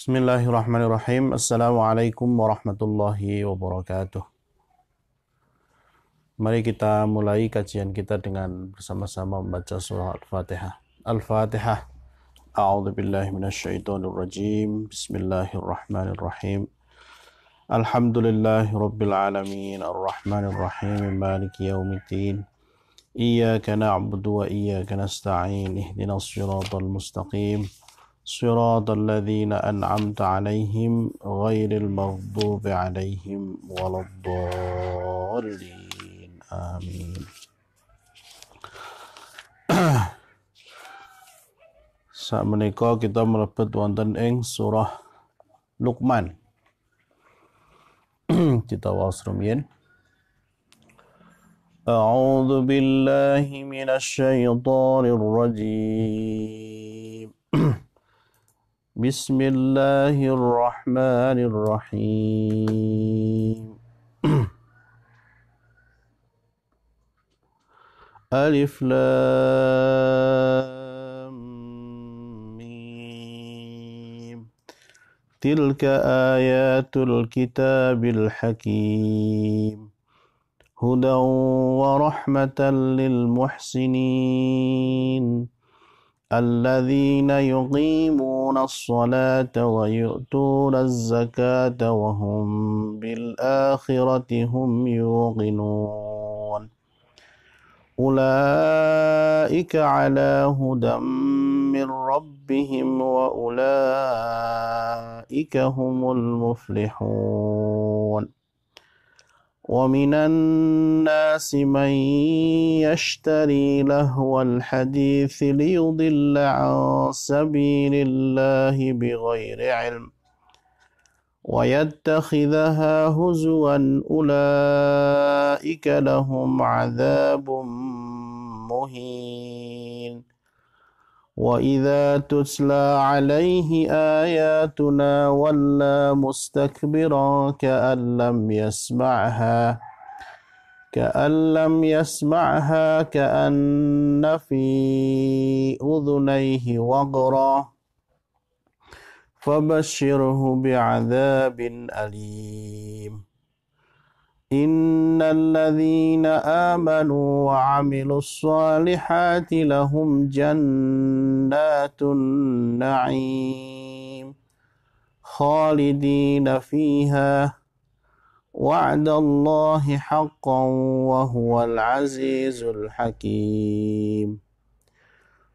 Bismillahirrahmanirrahim. Assalamualaikum warahmatullahi wabarakatuh. Mari kita mulai kajian kita dengan bersama-sama membaca surah Al-Fatihah. Al-Fatihah. A'udzu billahi minasyaitonir rajim. Bismillahirrahmanirrahim. Alhamdulillahi rabbil alamin. Arrahmanir rahim. Maliki yaumiddin. Iyyaka na'budu wa iyyaka nasta'in. Ihdinas siratal mustaqim. صراط الذين أنعمت عليهم غير المغضوب عليهم ولا الضالين آمين. Saat menika kita mlebet wonten ing surah Luqman. Kita waos rumiyin. A'udzu billahi minasyaitonir rajim. Bismillahirrahmanirrahim. Alif Lam Mim. Tilka ayatul kitabil hakim. Hudan wa rahmatan lil muhsinin. الذين يقيمون الصلاة ويؤتون الزكاة وهم بالآخرة هم يوقنون أولئك على هدى من ربهم وأولئك هم المفلحون ومن الناس من يشتري لهو الحديث ليضل عن سبيل الله بغير علم ويتخذها هزوا أولئك لهم عذاب مهين وإذا تتلى عليه آياتنا ولى مستكبرا كأن لم يسمعها كأن في أذنيه وقرا فبشره بعذاب أليم إن الذين آمنوا وعملوا الصالحات لهم جنات النعيم خالدين فيها وعد الله حقا وهو العزيز الحكيم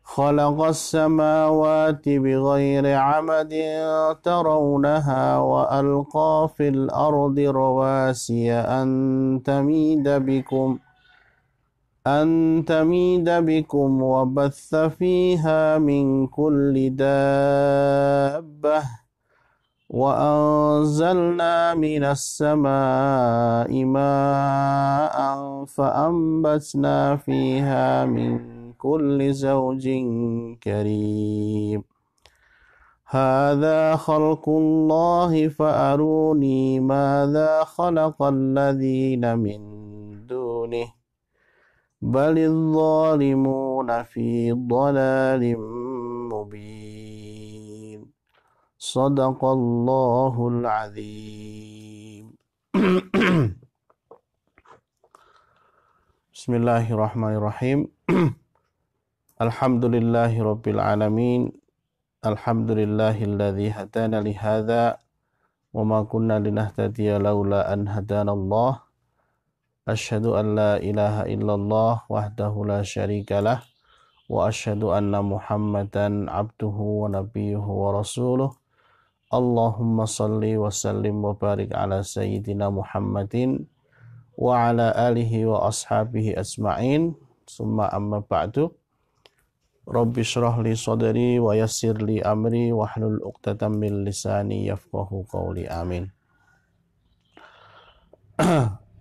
خلق السماوات بغير عمد ترونها وألقى في الأرض رواسي أن تميد بكم وبث فيها من كل دابة وأنزلنا من السماء ماء فأنبتنا فيها من كل زوج كريم هذا خلق الله فأروني ماذا خلق الذين من دونه بل الظالمون في ضلال مبين صدق الله العظيم. Bismillahirrahmanirrahim. Alhamdulillahi rabbil alamin. Alhamdulillahilladzi hadana li hadza wa ma kunna linahtadiya laula an hadanallah. Asyhadu an la ilaha illallah wahdahu la syarikalah wa asyhadu anna Muhammadan abduhu wa nabiyyuhu wa rasuluh. Allahumma salli wa sallim wa barik ala sayyidina Muhammadin wa ala alihi wa ashabihi asma'in. Summa amma ba'du. Rabbi shrah li sadri wa yassir li amri wahlul 'uqdatam min lisani yafqahu qawli. Amin.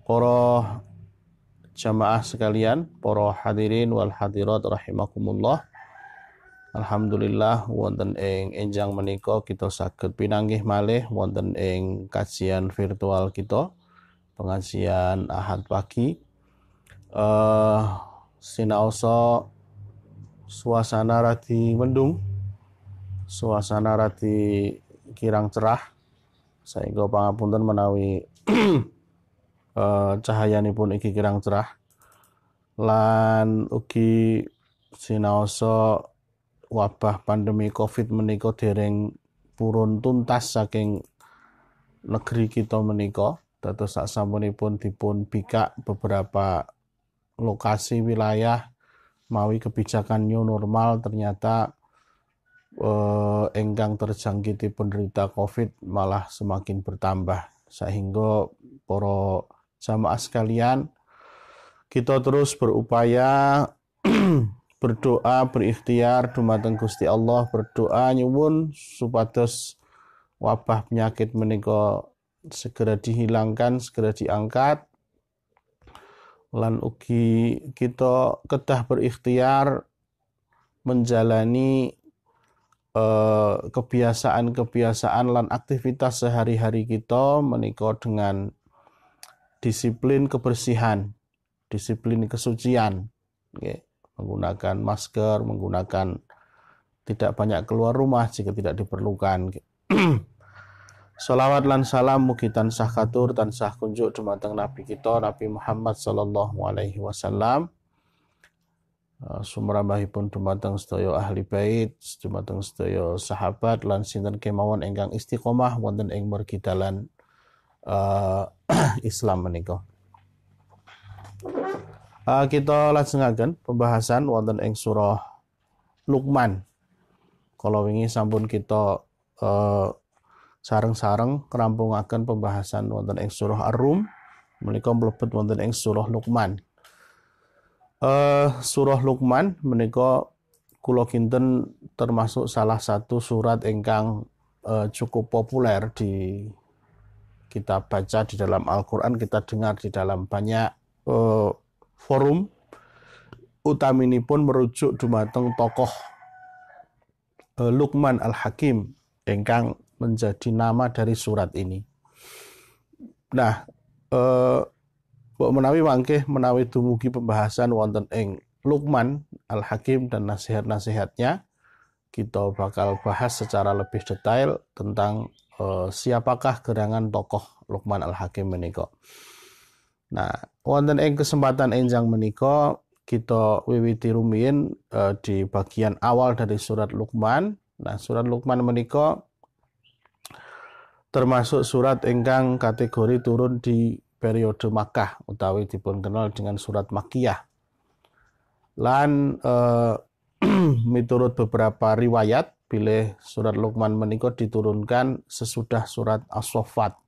Para jamaah sekalian, para hadirin wal hadirat rahimakumullah. Alhamdulillah wonten ing enjang menika kita saged pinanggih malih wonten ing kajian virtual kita, pengajian Ahad pagi. Sinaosa suasana radi mendung, suasana radi kirang cerah saengga pangapunten menawi cahayanipun iki kirang cerah lan ugi sinaosa wabah pandemi Covid menika dereng purun tuntas saking negeri kita menika. Dados sasampunipun dipun bikak beberapa lokasi wilayah mawi kebijakan new normal, ternyata enggang terjangkiti penderita Covid malah semakin bertambah, sehingga para jamaah sekalian kita terus berupaya berdoa, berikhtiar dumateng Gusti Allah, berdoa nyuwun supados wabah penyakit menika segera dihilangkan, segera diangkat. Lan ugi kita kedah berikhtiar menjalani kebiasaan-kebiasaan lan aktivitas sehari-hari kita menika dengan disiplin kebersihan, disiplin kesucian, okay. Menggunakan masker, menggunakan tidak banyak keluar rumah jika tidak diperlukan. Salawat lan salam mugi tansah katur tansah kunjuk dumateng Nabi kita Nabi Muhammad sallallahu alaihi wasallam. Sumrambahipun dumateng sedaya ahli bait, dumateng sedaya sahabat lan sinten kemawon ingkang istiqomah wonten ing mergi dalan Islam menika. Kita lajengaken pembahasan wonten ing surah Luqman. Kala wingi sampun kita sareng-sareng kerampungaken pembahasan wonten ing surah Ar-Rum, menika mlebet wonten ing surah Luqman. Surah Luqman menika kula kinten termasuk salah satu surat ingkang cukup populer di kita baca di dalam Al-Qur'an, kita dengar di dalam banyak forum, utaminipun merujuk dumateng tokoh Luqman Al-Hakim ingkang menjadi nama dari surat ini. Nah, menawi mangke menawi dumugi pembahasan wonten ing Luqman Al-Hakim dan nasihat-nasihatnya, kita bakal bahas secara lebih detail tentang siapakah gerangan tokoh Luqman Al-Hakim menika. Nah, wonten ing kesempatan enjang menika kita wiwiti rumiyin di bagian awal dari surat Luqman. Nah, surat Luqman menika termasuk surat ingkang kategori turun di periode Makkah utawi dipun kenal dengan surat Makkiyah. Lan miturut beberapa riwayat bilih surat Luqman menika diturunkan sesudah surat As-Saffat.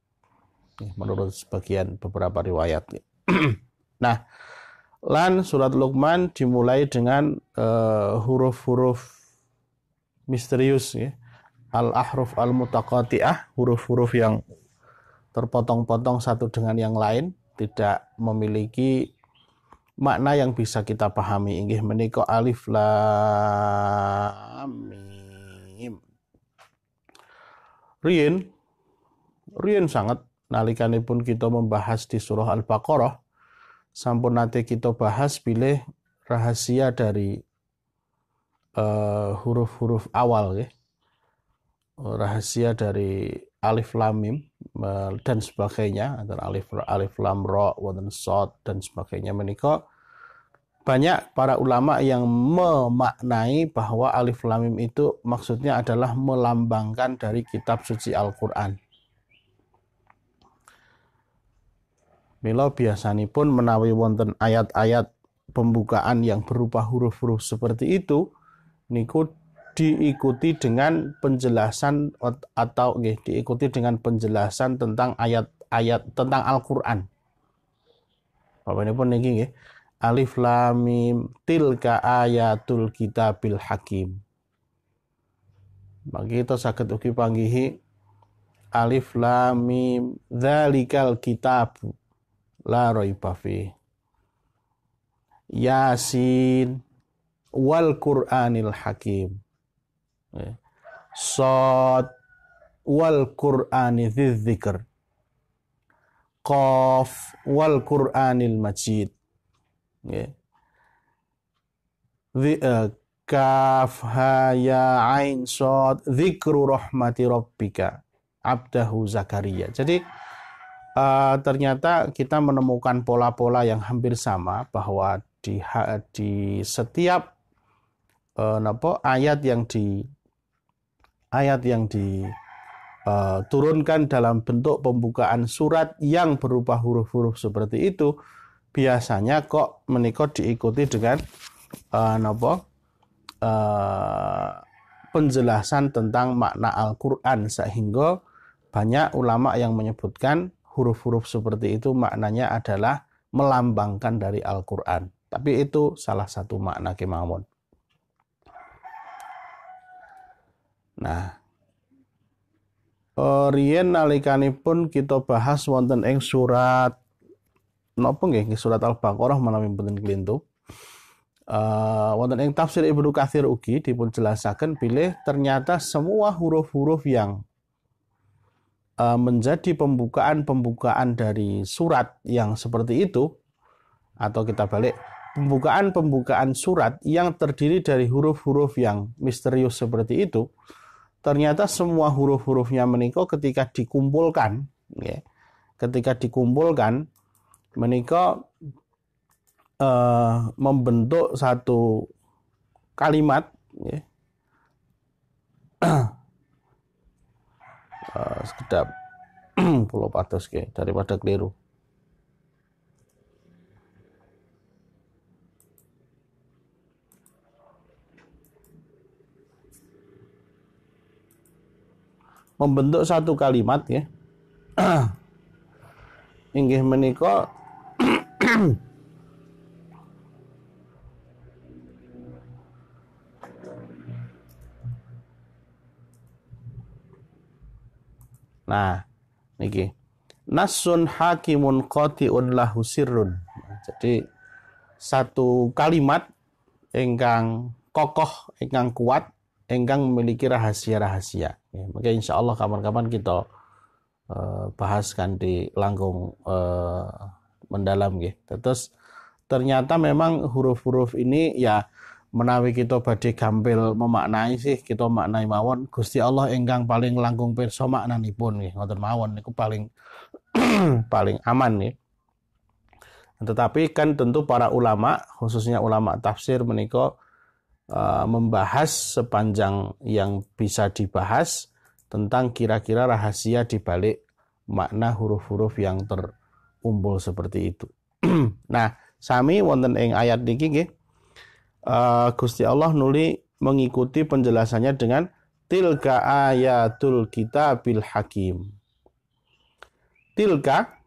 Menurut sebagian beberapa riwayat. Nah, lan surat Luqman dimulai dengan huruf-huruf misterius ya. Al-ahruf al-mutaqati'ah, huruf-huruf yang terpotong-potong satu dengan yang lain, tidak memiliki makna yang bisa kita pahami. Inggih menika alif lam mim. Riyen sangat nalikanipun kita membahas di surah Al-Baqarah, sampun nate kita bahas bilih rahasia dari huruf-huruf awal ya. Rahasia dari alif lam mim dan sebagainya, antara alif lam ra wonten shad dan sebagainya menika banyak para ulama yang memaknai bahwa alif lam mim itu maksudnya adalah melambangkan dari kitab suci Al-Qur'an. Mila biasanipun menawi wonten ayat-ayat pembukaan yang berupa huruf-huruf seperti itu niku diikuti dengan penjelasan atau diikuti dengan penjelasan tentang ayat-ayat tentang Al-Qur'an. Bapak ini pun niki nggih. Alif lam mim tilka ayatul kitabil hakim. Mangke kita saged ugi panggihi alif lam mim dzalikal kitab la raiba fi. Yasin wal Qur'anil hakim. Shad wal Qur'ani dzidzikr. Qaf wal Qur'anil majid. Kaf ha ya ain shad dzikru rahmati rabbika. abdahu Zakaria. Jadi ternyata kita menemukan pola-pola yang hampir sama, bahwa di setiap ayat yang diturunkan dalam bentuk pembukaan surat yang berupa huruf-huruf seperti itu, biasanya kok menika diikuti dengan penjelasan tentang makna Al-Quran, sehingga banyak ulama yang menyebutkan huruf-huruf seperti itu maknanya adalah melambangkan dari Al-Quran. Tapi itu salah satu makna kemawon. Nah, riyen nalikanipun kita bahas wonten ing surat napa nggih, surat Al-Baqarah menawi mboten kelintu. Wonten ing tafsir Ibnu Katsir ugi dipun jelasaken bilih ternyata semua huruf-huruf yang menjadi pembukaan dari surat yang seperti itu, atau kita balik, pembukaan surat yang terdiri dari huruf-huruf yang misterius seperti itu, ternyata semua huruf-hurufnya menika ketika dikumpulkan menika membentuk satu kalimat, sekedap pulau patos daripada keliru. Membentuk satu kalimat inggih menika nah niki nasun hakimun qati'un lahu sirrun. Jadi satu kalimat ingkang kokoh, ingkang kuat, ingkang memiliki rahasia-rahasia. Maka insya Allah kapan-kapan kita bahaskan di langkung mendalam. Terus ternyata memang huruf-huruf ini ya menawi kita badhe gampil memaknai sih, kita maknai mawon Gusti Allah ingkang paling langkung pirsa maknanipun nggih, ngoten mawon niku paling paling aman nggih. Tetapi kan tentu para ulama, khususnya ulama tafsir menika membahas sepanjang yang bisa dibahas tentang kira-kira rahasia di balik makna huruf-huruf yang terumpul seperti itu. Nah, sami wonten ing ayat niki nggih, Gusti Allah nuli mengikuti penjelasannya dengan tilka ayatul kitabil hakim. Tilka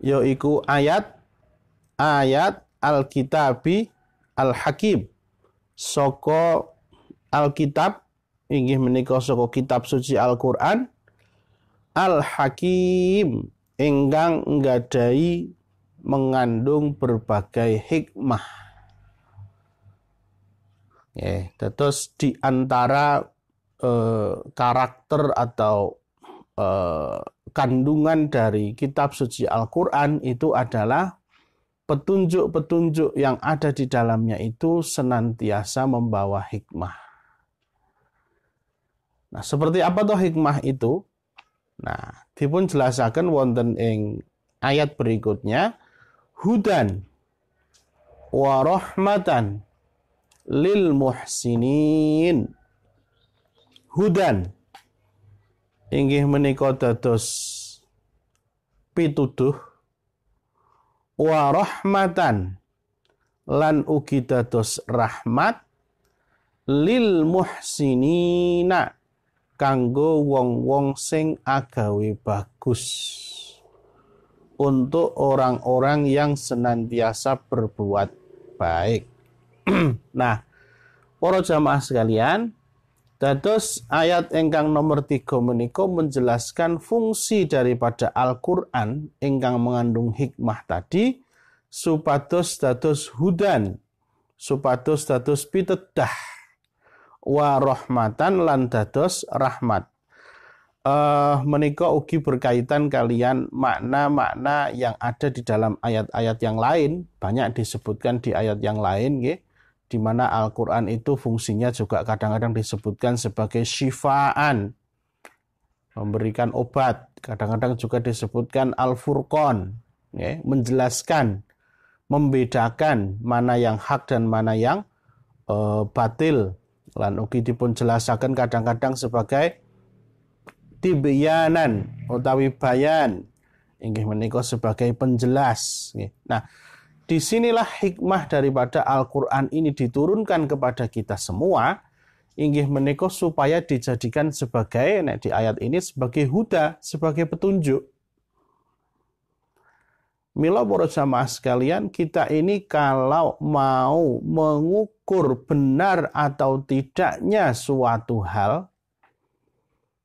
yaiku ayat al-kitabi al-hakim, saka al-kitab inggih menika saka kitab suci Al-Qur'an, al-hakim ingkang nggadhahi mengandung berbagai hikmah. Terus di antara karakter atau kandungan dari kitab suci Al-Quran itu adalah petunjuk-petunjuk yang ada di dalamnya itu senantiasa membawa hikmah. Nah, seperti apa toh hikmah itu? Nah, dipun jelasaken wonten ing ayat berikutnya, hudan wa rahmatan lil muhsinin. Hudan inggih menika dados pituduh, wa rahmatan lan ugi dados rahmat, lil muhsinina kanggo wong-wong sing agawe bagus, untuk orang-orang yang senantiasa berbuat baik. Nah, para jamaah sekalian, dados ayat ingkang nomor 3 menika menjelaskan fungsi daripada Al-Qur'an ingkang mengandung hikmah tadi, supados dados hudan, supados dados pitedah, wa rahmatan lan dados rahmat. Menika ugi berkaitan kalian makna-makna yang ada di dalam ayat-ayat yang lain, banyak disebutkan di ayat yang lain nggih, di mana Al-Qur'an itu fungsinya juga kadang-kadang disebutkan sebagai syifaan, memberikan obat. Kadang-kadang juga disebutkan Al-Furqan, ya, menjelaskan, membedakan mana yang hak dan mana yang batil. Lan ugi dipun jelasaken kadang-kadang sebagai tibyanan utawi bayan, inggih menika sebagai penjelas. Nah, disinilah hikmah daripada Al-Quran ini diturunkan kepada kita semua, inggih menika supaya dijadikan sebagai, di ayat ini sebagai huda, sebagai petunjuk. Mila para jamaah sekalian, kita ini kalau mau mengukur benar atau tidaknya suatu hal,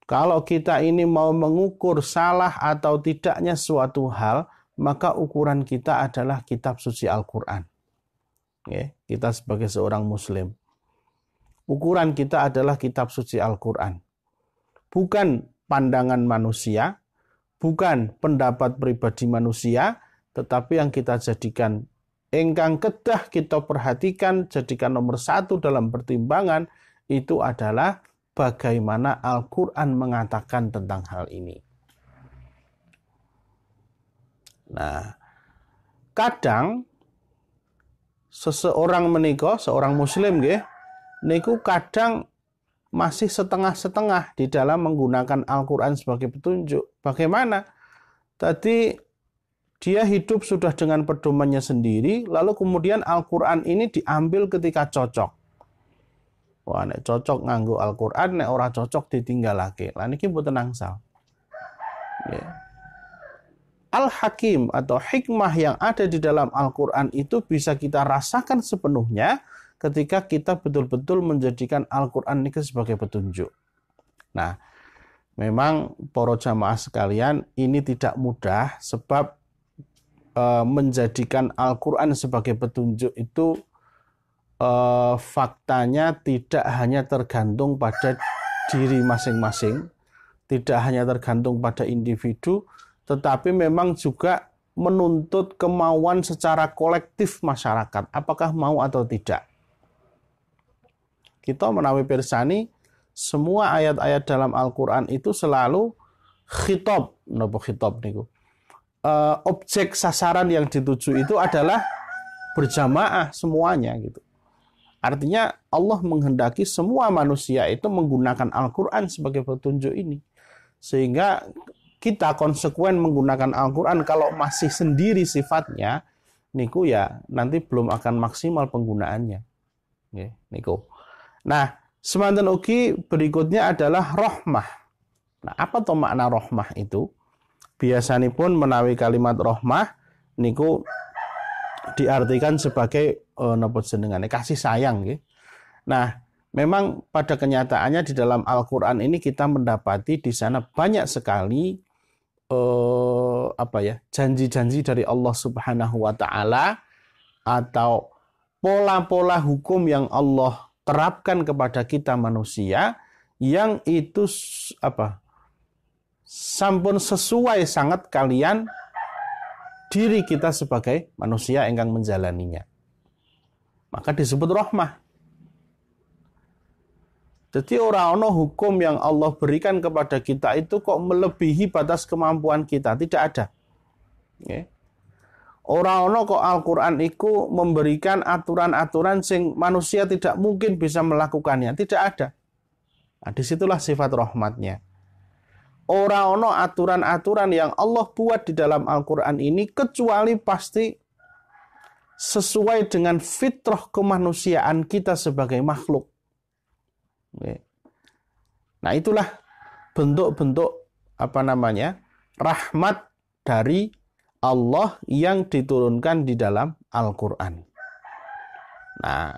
kalau kita ini mau mengukur salah atau tidaknya suatu hal, maka ukuran kita adalah kitab suci Al-Quran. Kita sebagai seorang muslim, ukuran kita adalah kitab suci Al-Quran. Bukan pandangan manusia, bukan pendapat pribadi manusia, tetapi yang kita jadikan engkang kedah kita perhatikan, jadikan nomor satu dalam pertimbangan, itu adalah bagaimana Al-Quran mengatakan tentang hal ini. Nah, kadang seseorang menika, seorang muslim nggih, niku kadang masih setengah-setengah di dalam menggunakan Al-Quran sebagai petunjuk. Bagaimana? Tadi dia hidup sudah dengan pedomannya sendiri, lalu kemudian Al-Quran ini diambil ketika cocok. Wah, nek cocok nganggo Al-Quran, nek ora cocok ditinggalake. Lah niki mboten angsal. Al-Hakim atau hikmah yang ada di dalam Al-Quran itu bisa kita rasakan sepenuhnya ketika kita betul-betul menjadikan Al-Quran ini sebagai petunjuk. Nah, memang para jamaah sekalian, ini tidak mudah sebab menjadikan Al-Quran sebagai petunjuk itu faktanya tidak hanya tergantung pada diri masing-masing, tidak hanya tergantung pada individu, tetapi memang juga menuntut kemauan secara kolektif masyarakat, apakah mau atau tidak. Kita menawi pirsani, semua ayat-ayat dalam Al-Quran itu selalu khitab, napa khitab niku. Objek sasaran yang dituju itu adalah berjamaah semuanya gitu. Artinya Allah menghendaki semua manusia itu menggunakan Al-Quran sebagai petunjuk ini. Sehingga kita konsekuen menggunakan Al-Quran kalau masih sendiri sifatnya, niku ya nanti belum akan maksimal penggunaannya. Niku. Nah, semanten ugi berikutnya adalah rahmah. Nah, apa tuh makna rahmah itu? Biasanipun menawi kalimat rahmah niku diartikan sebagai napa jenengane kasih sayang nggih. Nah, memang pada kenyataannya di dalam Al-Qur'an ini kita mendapati di sana banyak sekali janji-janji dari Allah Subhanahu wa taala atau pola-pola hukum yang Allah terapkan kepada kita manusia yang itu sampun sesuai sangat kalian diri kita sebagai manusia ingkang menjalaninya. Maka disebut rahmah. Jadi orang-orang hukum yang Allah berikan kepada kita itu kok melebihi batas kemampuan kita, tidak ada. Orang-orang kok Al-Quran itu memberikan aturan-aturan sing manusia tidak mungkin bisa melakukannya, tidak ada. Nah, disitulah sifat rahmatnya. Orang-orang aturan-aturan yang Allah buat di dalam Al-Quran ini kecuali pasti sesuai dengan fitrah kemanusiaan kita sebagai makhluk. Nah, itulah bentuk-bentuk rahmat dari Allah yang diturunkan di dalam Al-Quran. Nah,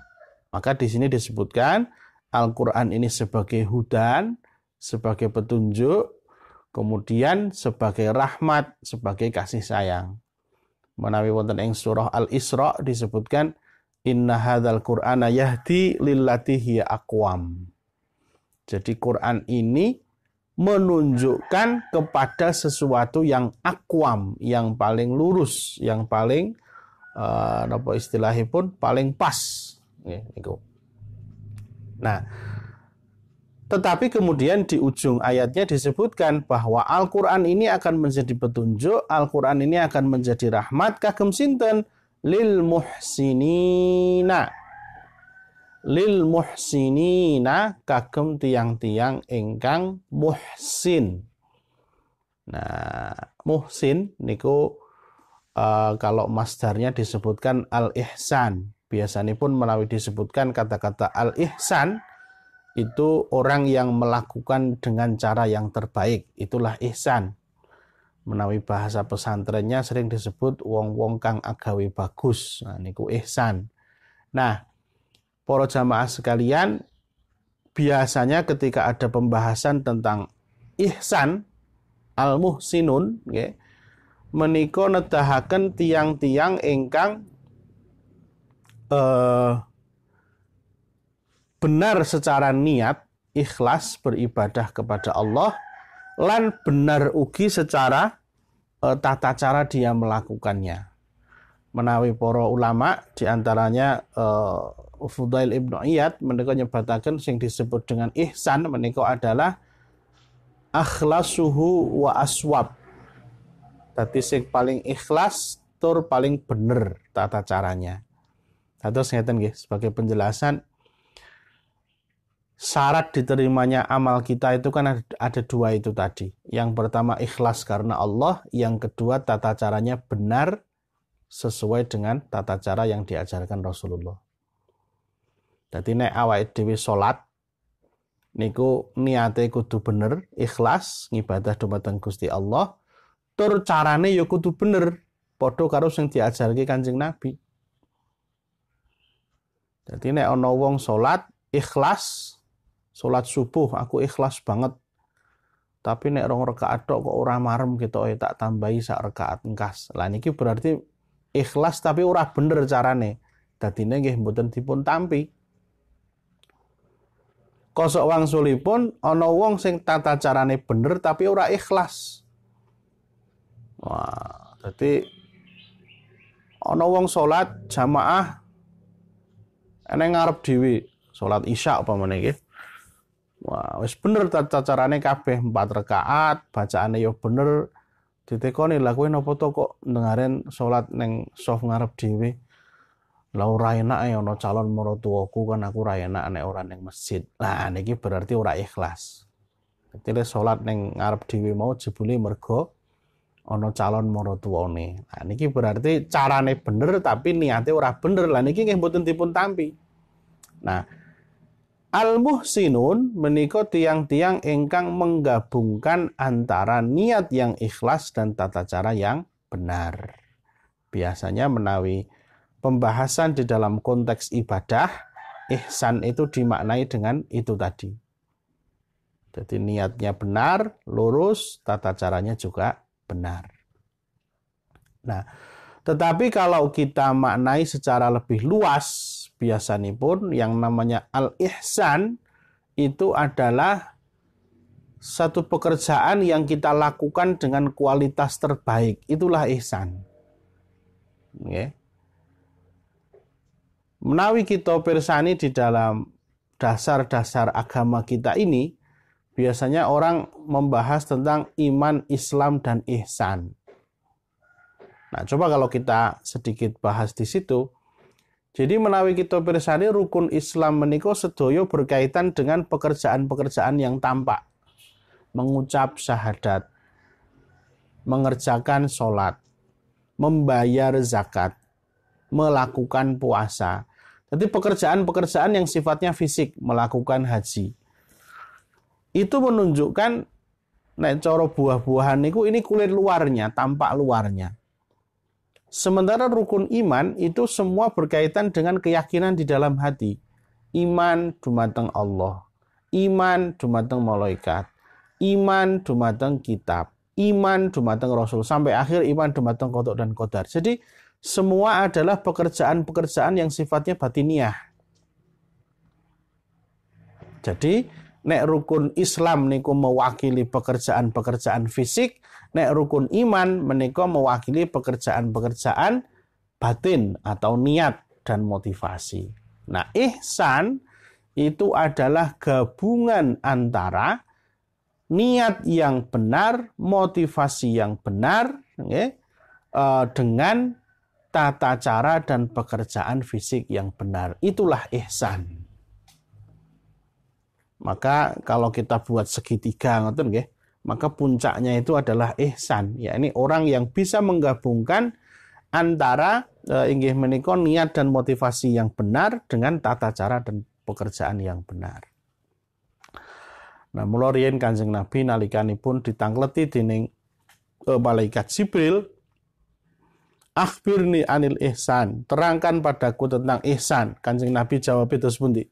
maka di sini disebutkan Al-Quran ini sebagai hudan, sebagai petunjuk, kemudian sebagai rahmat, sebagai kasih sayang. Menawi wonten ing surah Al-Isra disebutkan inna hadzal Qur'ana yahdi lillati hiya aqwam. Jadi Quran ini menunjukkan kepada sesuatu yang aqwam, yang paling lurus, yang paling istilahipun paling pas. Nah, Tetapi kemudian di ujung ayatnya disebutkan bahwa Al-Quran ini akan menjadi petunjuk, Al-Quran ini akan menjadi rahmat, kagem sinten lil muhsinina. Lil muhsinina kagem tiang-tiang ingkang muhsin. Nah, muhsin niku kalau masdarnya disebutkan al-ihsan. Biasanya pun menawi disebutkan kata-kata al-ihsan, itu orang yang melakukan dengan cara yang terbaik. Itulah ihsan. Menawi bahasa pesantrennya sering disebut wong-wong kang agawe bagus. Nah, niku ihsan. Nah, para jamaah sekalian, biasanya ketika ada pembahasan tentang ihsan, al-muhsinun, nggih, menika nedahaken tiang-tiang ingkang benar secara niat, ikhlas beribadah kepada Allah, lan benar ugi secara tata cara dia melakukannya. Menawi para ulama diantaranya Fudail Ibnu Iyad menika nyebataken sing disebut dengan ihsan menika adalah akhlasuhu wa aswab. Dadi sing paling ikhlas tur paling bener tata caranya. Terus ngeten nggih sebagai penjelasan, syarat diterimanya amal kita itu kan ada dua itu tadi. Yang pertama ikhlas karena Allah, yang kedua tata caranya benar sesuai dengan tata cara yang diajarkan Rasulullah. Jadi nek awake dhewe salat niku niate kudu bener, ikhlas ngibadah dumateng Gusti Allah, tur carane ya kudu bener, padha karo sing diajarke Kanjeng Nabi. Jadi nek ana wong salat ikhlas, salat subuh aku ikhlas banget. Tapi nek 2 rakaat tok kok ora marem ketoke tak tambahi sak rakaat engkas. Lah niki berarti ikhlas tapi ora bener carane. Dadine nggih mboten dipun tampi. Kosok wangsulipun ana wong sing tata carane bener tapi ora ikhlas. Wah, dadi ana wong salat jamaah eneng ngarep dhewe, salat Isya apa meneh nggih. Wah, wis bener tata carane kabeh 4 rakaat, bacaane yo bener. Ditekoni lha kowe napa to kok ndengaren salat ning shaf ngarep dhewe. Lah ora enak ana calon maratuwaku kan aku ora enak nek ora ning masjid. Lah niki berarti ora ikhlas. Dadi salat ning ngarep dhewe mau jebule mergo ana calon maratuwane. Nah niki berarti carane bener tapi niate ora bener. Lah niki nggih mboten dipun tampi. Nah, al-muhsinun menika tiang-tiang ingkang menggabungkan antara niat yang ikhlas dan tata cara yang benar. Biasanya menawi pembahasan di dalam konteks ibadah, ihsan itu dimaknai dengan itu tadi. Jadi niatnya benar, lurus, tata caranya juga benar. Nah, tetapi kalau kita maknai secara lebih luas, biasanya pun yang namanya al-ihsan itu adalah satu pekerjaan yang kita lakukan dengan kualitas terbaik. Itulah ihsan. Okay. Menawi kita pirsani di dalam dasar-dasar agama kita ini, biasanya orang membahas tentang iman, Islam, dan ihsan. Nah, coba kalau kita sedikit bahas di situ. Jadi menawi kita pirsani rukun Islam menika sedaya berkaitan dengan pekerjaan-pekerjaan yang tampak. Mengucap syahadat, mengerjakan sholat, membayar zakat, melakukan puasa. Jadi pekerjaan-pekerjaan yang sifatnya fisik, melakukan haji. Itu menunjukkan nek cara buah-buahan niku ini kulit luarnya, tampak luarnya. Sementara rukun iman itu semua berkaitan dengan keyakinan di dalam hati. Iman dumateng Allah, iman dumateng malaikat, iman dumateng kitab, iman dumateng Rasul, sampai akhir iman dumateng qada dan qadar. Jadi semua adalah pekerjaan-pekerjaan yang sifatnya batiniah. Jadi nek rukun Islam niku mewakili pekerjaan-pekerjaan fisik, nek rukun iman menika mewakili pekerjaan-pekerjaan batin atau niat dan motivasi. Nah, ihsan itu adalah gabungan antara niat yang benar, motivasi yang benar, dengan tata cara dan pekerjaan fisik yang benar. Itulah ihsan. Maka kalau kita buat segitiga, maka puncaknya itu adalah ihsan. Ya, ini orang yang bisa menggabungkan antara inggih menika niat dan motivasi yang benar dengan tata cara dan pekerjaan yang benar. Nah, mula riyen Kanjeng Nabi nalikanipun ditangleti dening malaikat Jibril, akhbirni anil ihsan, terangkan padaku tentang ihsan. Kanjeng Nabi jawab terus pundi?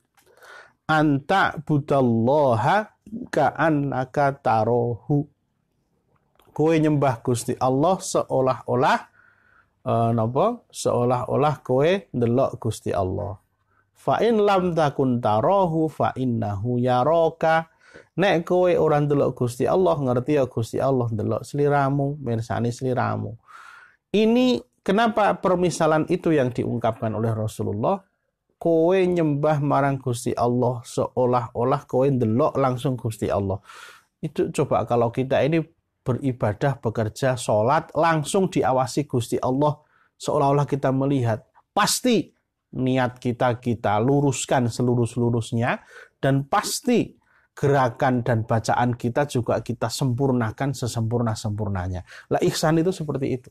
Anta budallaha ka'annaka tarohu. Kowe nyembah Gusti Allah seolah-olah seolah-olah kowe ndelok Gusti Allah. Fa in lam takun tarohu fa innahu yaraka. Nek kowe ora ndelok Gusti Allah, ngerti ya Gusti Allah ndelok sliramu, mirsani sliramu. Ini kenapa permisalan itu yang diungkapkan oleh Rasulullah? Kowe nyembah marang Gusti Allah seolah-olah kowe ndelok langsung Gusti Allah. Itu coba kalau kita ini beribadah, bekerja, sholat, langsung diawasi Gusti Allah seolah-olah kita melihat. Pasti niat kita luruskan seluruh-seluruhnya, dan pasti gerakan dan bacaan kita juga kita sempurnakan sesempurna-sempurnanya. Lah ihsan itu seperti itu.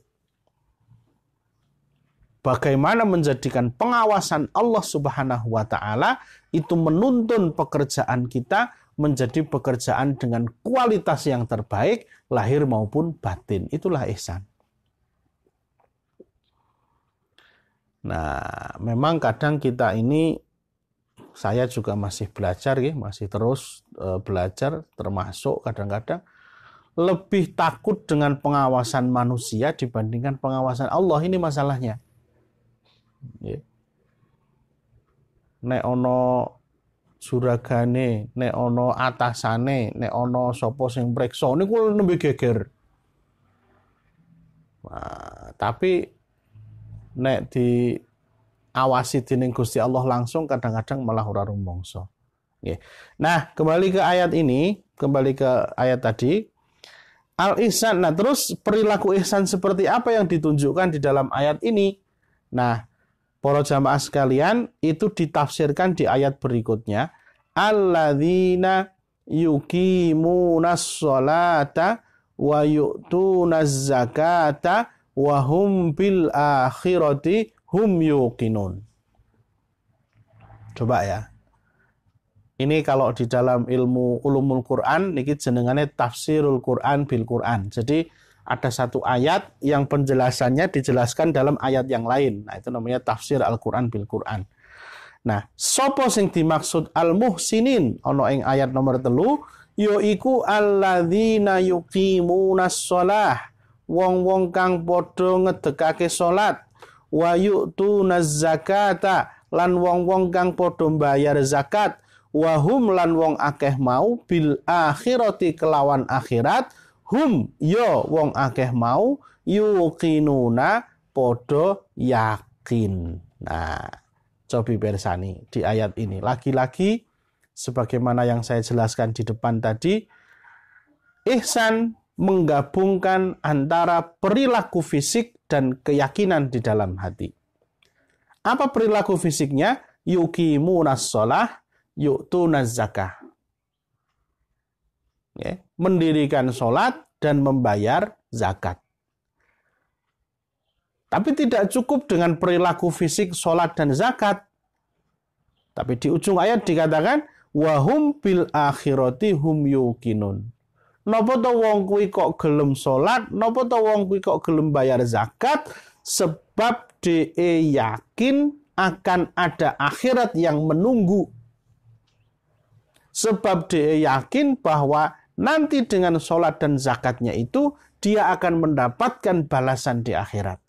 Bagaimana menjadikan pengawasan Allah Subhanahu wa taala itu menuntun pekerjaan kita menjadi pekerjaan dengan kualitas yang terbaik, lahir maupun batin. Itulah ihsan. Nah, memang kadang kita ini, saya juga masih belajar, masih terus belajar, termasuk kadang-kadang lebih takut dengan pengawasan manusia dibandingkan pengawasan Allah. Ini masalahnya. Nek ono suragane, nek ono atasane, nek ono sapa sing mreksa niku nembe geger. Nah, tapi nek diawasi dening Gusti Allah langsung kadang-kadang malah ora rumangsa. Nah, kembali ke ayat ini, kembali ke ayat tadi. Al-ihsan. Nah, terus perilaku ihsan seperti apa yang ditunjukkan di dalam ayat ini? Nah, para jamaah sekalian, itu ditafsirkan di ayat berikutnya. Alladzina yuqimunas sholata wa yu'tunaz zakata wa hum bil akhirati hum yuqinun. Coba ya. Ini kalau di dalam ilmu ulumul Quran niki jenengane tafsirul Quran bil Quran. Jadi ada satu ayat yang penjelasannya dijelaskan dalam ayat yang lain. Nah, itu namanya tafsir Al-Quran bil Quran. Nah, sapa sing dimaksud al-muhsinin ana ing ayat nomor 3, yaiku alladzina yuqimunas shalah, wong-wong kang padha ngedekake salat, wa yu'tunaz zakata, lan wong-wong kang padha mbayar zakat, wa hum lan wong akeh mau bil akhirati kelawan akhirat, hum yo wong akeh mau yuqinuna podo yakin. Nah, cobi bersani di ayat ini. Lagi-lagi sebagaimana yang saya jelaskan di depan tadi, ihsan menggabungkan antara perilaku fisik dan keyakinan di dalam hati. Apa perilaku fisiknya? Yuqimunas shalah, yu'tunaz zakah. Mendirikan sholat dan membayar zakat. Tapi tidak cukup dengan perilaku fisik sholat dan zakat. Tapi di ujung ayat dikatakan wahum bil akhirati hum yuqinun. Napa to wong kuwi kok gelem sholat, napa to wong kuwi kok gelem bayar zakat, sebab dhek yakin akan ada akhirat yang menunggu. Sebab dia yakin bahwa nanti dengan sholat dan zakatnya itu, dia akan mendapatkan balasan di akhirat.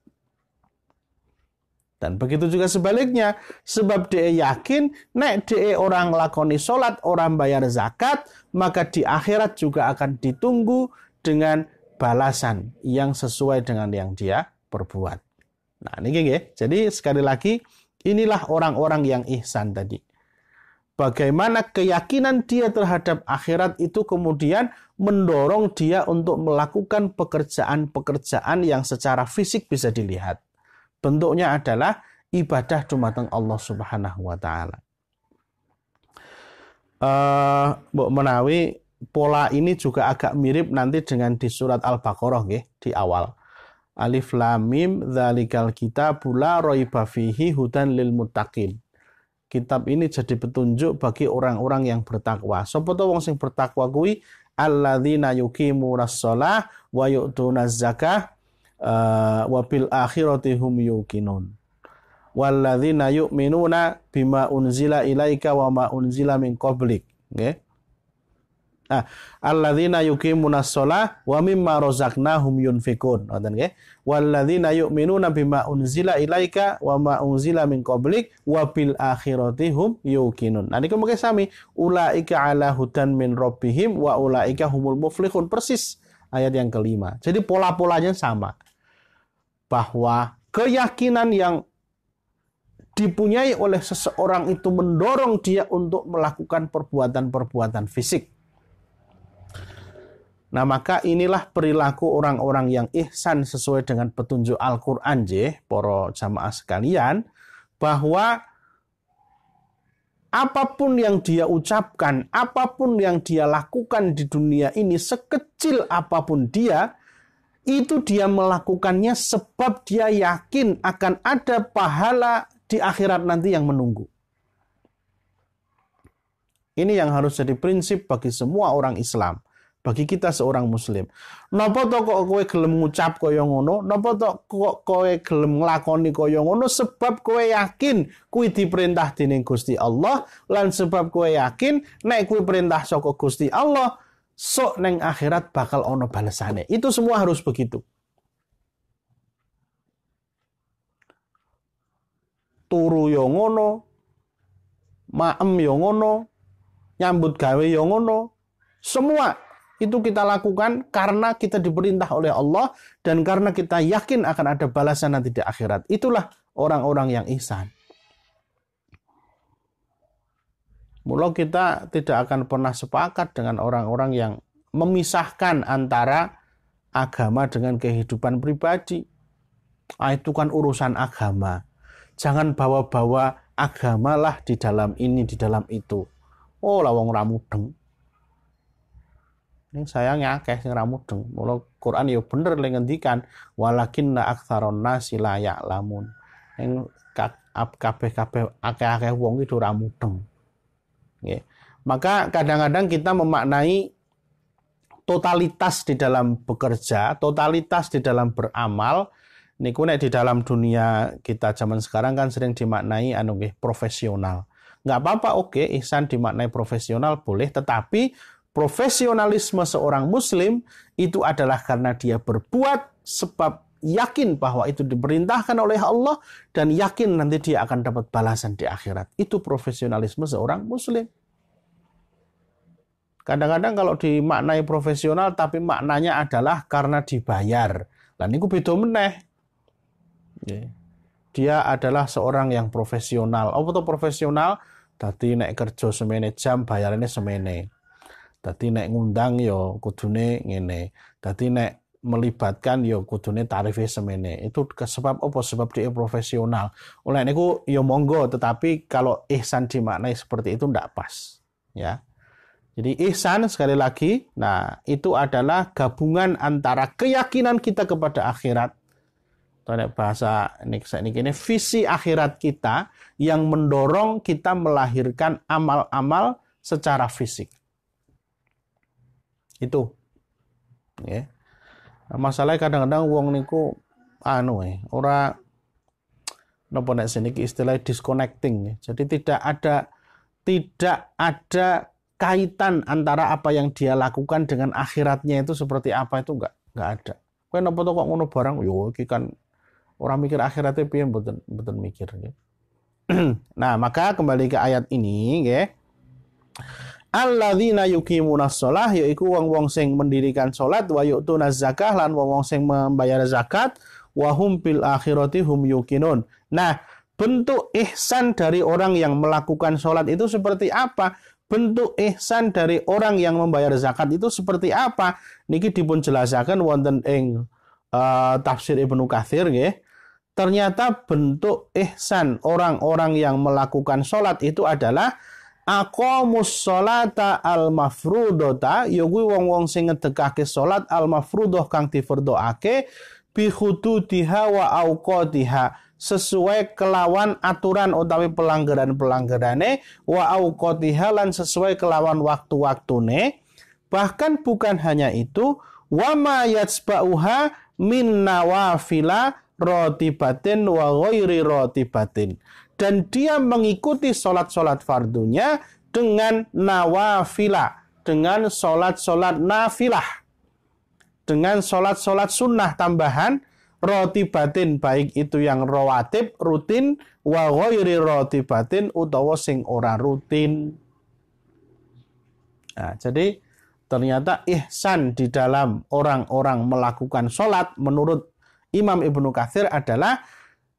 Dan begitu juga sebaliknya, sebab dia yakin, nek dia orang lakoni sholat, orang bayar zakat, maka di akhirat juga akan ditunggu dengan balasan yang sesuai dengan yang dia perbuat. Nah, ini ya. Jadi sekali lagi, inilah orang-orang yang ihsan tadi. bagaimana keyakinan dia terhadap akhirat itu kemudian mendorong dia untuk melakukan pekerjaan-pekerjaan yang secara fisik bisa dilihat. Bentuknya adalah ibadah dumateng Allah Subhanahu wa taala. Mbok menawi pola ini juga agak mirip nanti dengan di surat Al-Baqarah nggih, di awal. Alif Lam Mim dzalikal kitabu la raiba fihi hudan lil muttaqin. Kitab ini jadi petunjuk bagi orang-orang yang bertakwa. Sapa to wong sing bertakwa kuwi alladzina yuqimunas shalah wa yu'tunaz zakah wa bil akhirati hum yuqinun. Walladzina yu'minuna bima unzila ilaika wa ma unzila min qablik. Nggih. Nah, alladzina yuqimunas shalah wa mimma razaqnahum yunfikun. Ngoten nggih. Walladzina yu'minuna bima unzila ilaika wa ma unzila min qablik wa bil akhirati hum yuqinun. Nah niku mengke sami ulaika ala hudan min rabbihim wa ulaika humul muflihun, persis ayat yang kelima. Jadi pola-polanya sama. Bahwa keyakinan yang dipunyai oleh seseorang itu mendorong dia untuk melakukan perbuatan-perbuatan fisik. Nah, maka inilah perilaku orang-orang yang ihsan sesuai dengan petunjuk Al-Qur'an para jamaah sekalian, bahwa apapun yang dia ucapkan, apapun yang dia lakukan di dunia ini, sekecil apapun dia, itu dia melakukannya sebab dia yakin akan ada pahala di akhirat nanti yang menunggu. Ini yang harus jadi prinsip bagi semua orang Islam. Bagi kita seorang muslim. Napa to kok kowe gelem ngucap kaya ngono? Napa to kok kowe gelem nglakoni kaya ngono? Sebab kowe yakin kuwi diperintah dening Gusti Allah, lan sebab kowe yakin nek kuwi perintah saka Gusti Allah, sok neng akhirat bakal ono balesane. Itu semua harus begitu. Turu yo ngono, maem yo ngono, nyambut gawe yo ngono. Semua itu kita lakukan karena kita diperintah oleh Allah dan karena kita yakin akan ada balasan nanti di akhirat. Itulah orang-orang yang ihsan. Mula kita tidak akan pernah sepakat dengan orang-orang yang memisahkan antara agama dengan kehidupan pribadi. Itu kan urusan agama. Jangan bawa-bawa agamalah di dalam ini, di dalam itu. Oh, lawang ramudeng. Ini sayangnya akeh sing ra mudeng. Mula Quran ya bener le ngendikan walakinna aktsaron nasi la ya'lamun. Ing kabeh-kabeh akeh-akeh wong iki ora mudeng. Nggih. Maka kadang-kadang kita memaknai totalitas di dalam bekerja, totalitas di dalam beramal. Niku nek di dalam dunia kita zaman sekarang kan sering dimaknai profesional. Enggak apa-apa, oke, ihsan dimaknai profesional boleh, tetapi profesionalisme seorang muslim itu adalah karena dia berbuat sebab yakin bahwa itu diperintahkan oleh Allah dan yakin nanti dia akan dapat balasan di akhirat. Itu profesionalisme seorang muslim. Kadang-kadang kalau dimaknai profesional tapi maknanya adalah karena dibayar. Lah niku beda meneh. Dia adalah seorang yang profesional. Apa itu profesional? Dadi nek kerja semene jam bayarannya semene. Dadi nek ngundang yo kudune ngene. Dadi nek melibatkan yo kudune tarife semene. Itu sebab apa? Sebab dia profesional. Oleh niku yo monggo, tetapi kalau ihsan dimaknai seperti itu ndak pas, ya. Jadi ihsan sekali lagi, nah itu adalah gabungan antara keyakinan kita kepada akhirat. Nek bahasa ini visi akhirat kita yang mendorong kita melahirkan amal-amal secara fisik. Itu, ya. Masalahnya kadang-kadang wong niku ora napa nek seniki istilah disconnecting, ya. Jadi tidak ada kaitan antara apa yang dia lakukan dengan akhiratnya itu seperti apa, itu enggak ada. Kowe napa kok ngono barang, yo iki kan orang mikir akhiratnya piye mboten mikir, ya. Nah, maka kembali ke ayat ini, ya. Alladzina yuqimunas shalah, yaiku wong-wong sing mendirikan salat, wa yu'tunaz zakah, lan wong-wong sing membayar zakat, wa hum bil akhirati hum yuqinun. Nah, bentuk ihsan dari orang yang melakukan sholat itu seperti apa? Bentuk ihsan dari orang yang membayar zakat itu seperti apa? Niki dipun jelasaken wonten ing tafsir Ibnu Katsir nggih. Ternyata bentuk ihsan orang-orang yang melakukan sholat itu adalah aqamus sholata al-mafrudota, ya kuwi wong-wong sing ngedekake sholat al-mafrudoh kang difardhoake bi hudutiha wa auqatiha, sesuai kelawan aturan utawi pelanggaran-pelanggarane, wa auqatiha lan sesuai kelawan waktu-waktune. Bahkan bukan hanya itu, wa ma yatsba'uha min nawafila rotibatin wa ghairi rotibatin, dan dia mengikuti sholat-sholat fardunya dengan nawafilah, dengan sholat-sholat nafilah, dengan sholat-sholat sunnah tambahan, rotibatin baik itu yang rawatib rutin, wa ghairi rotibatin utawa sing ora rutin. Nah, jadi ternyata ihsan di dalam orang-orang melakukan sholat menurut Imam Ibnu Katsir adalah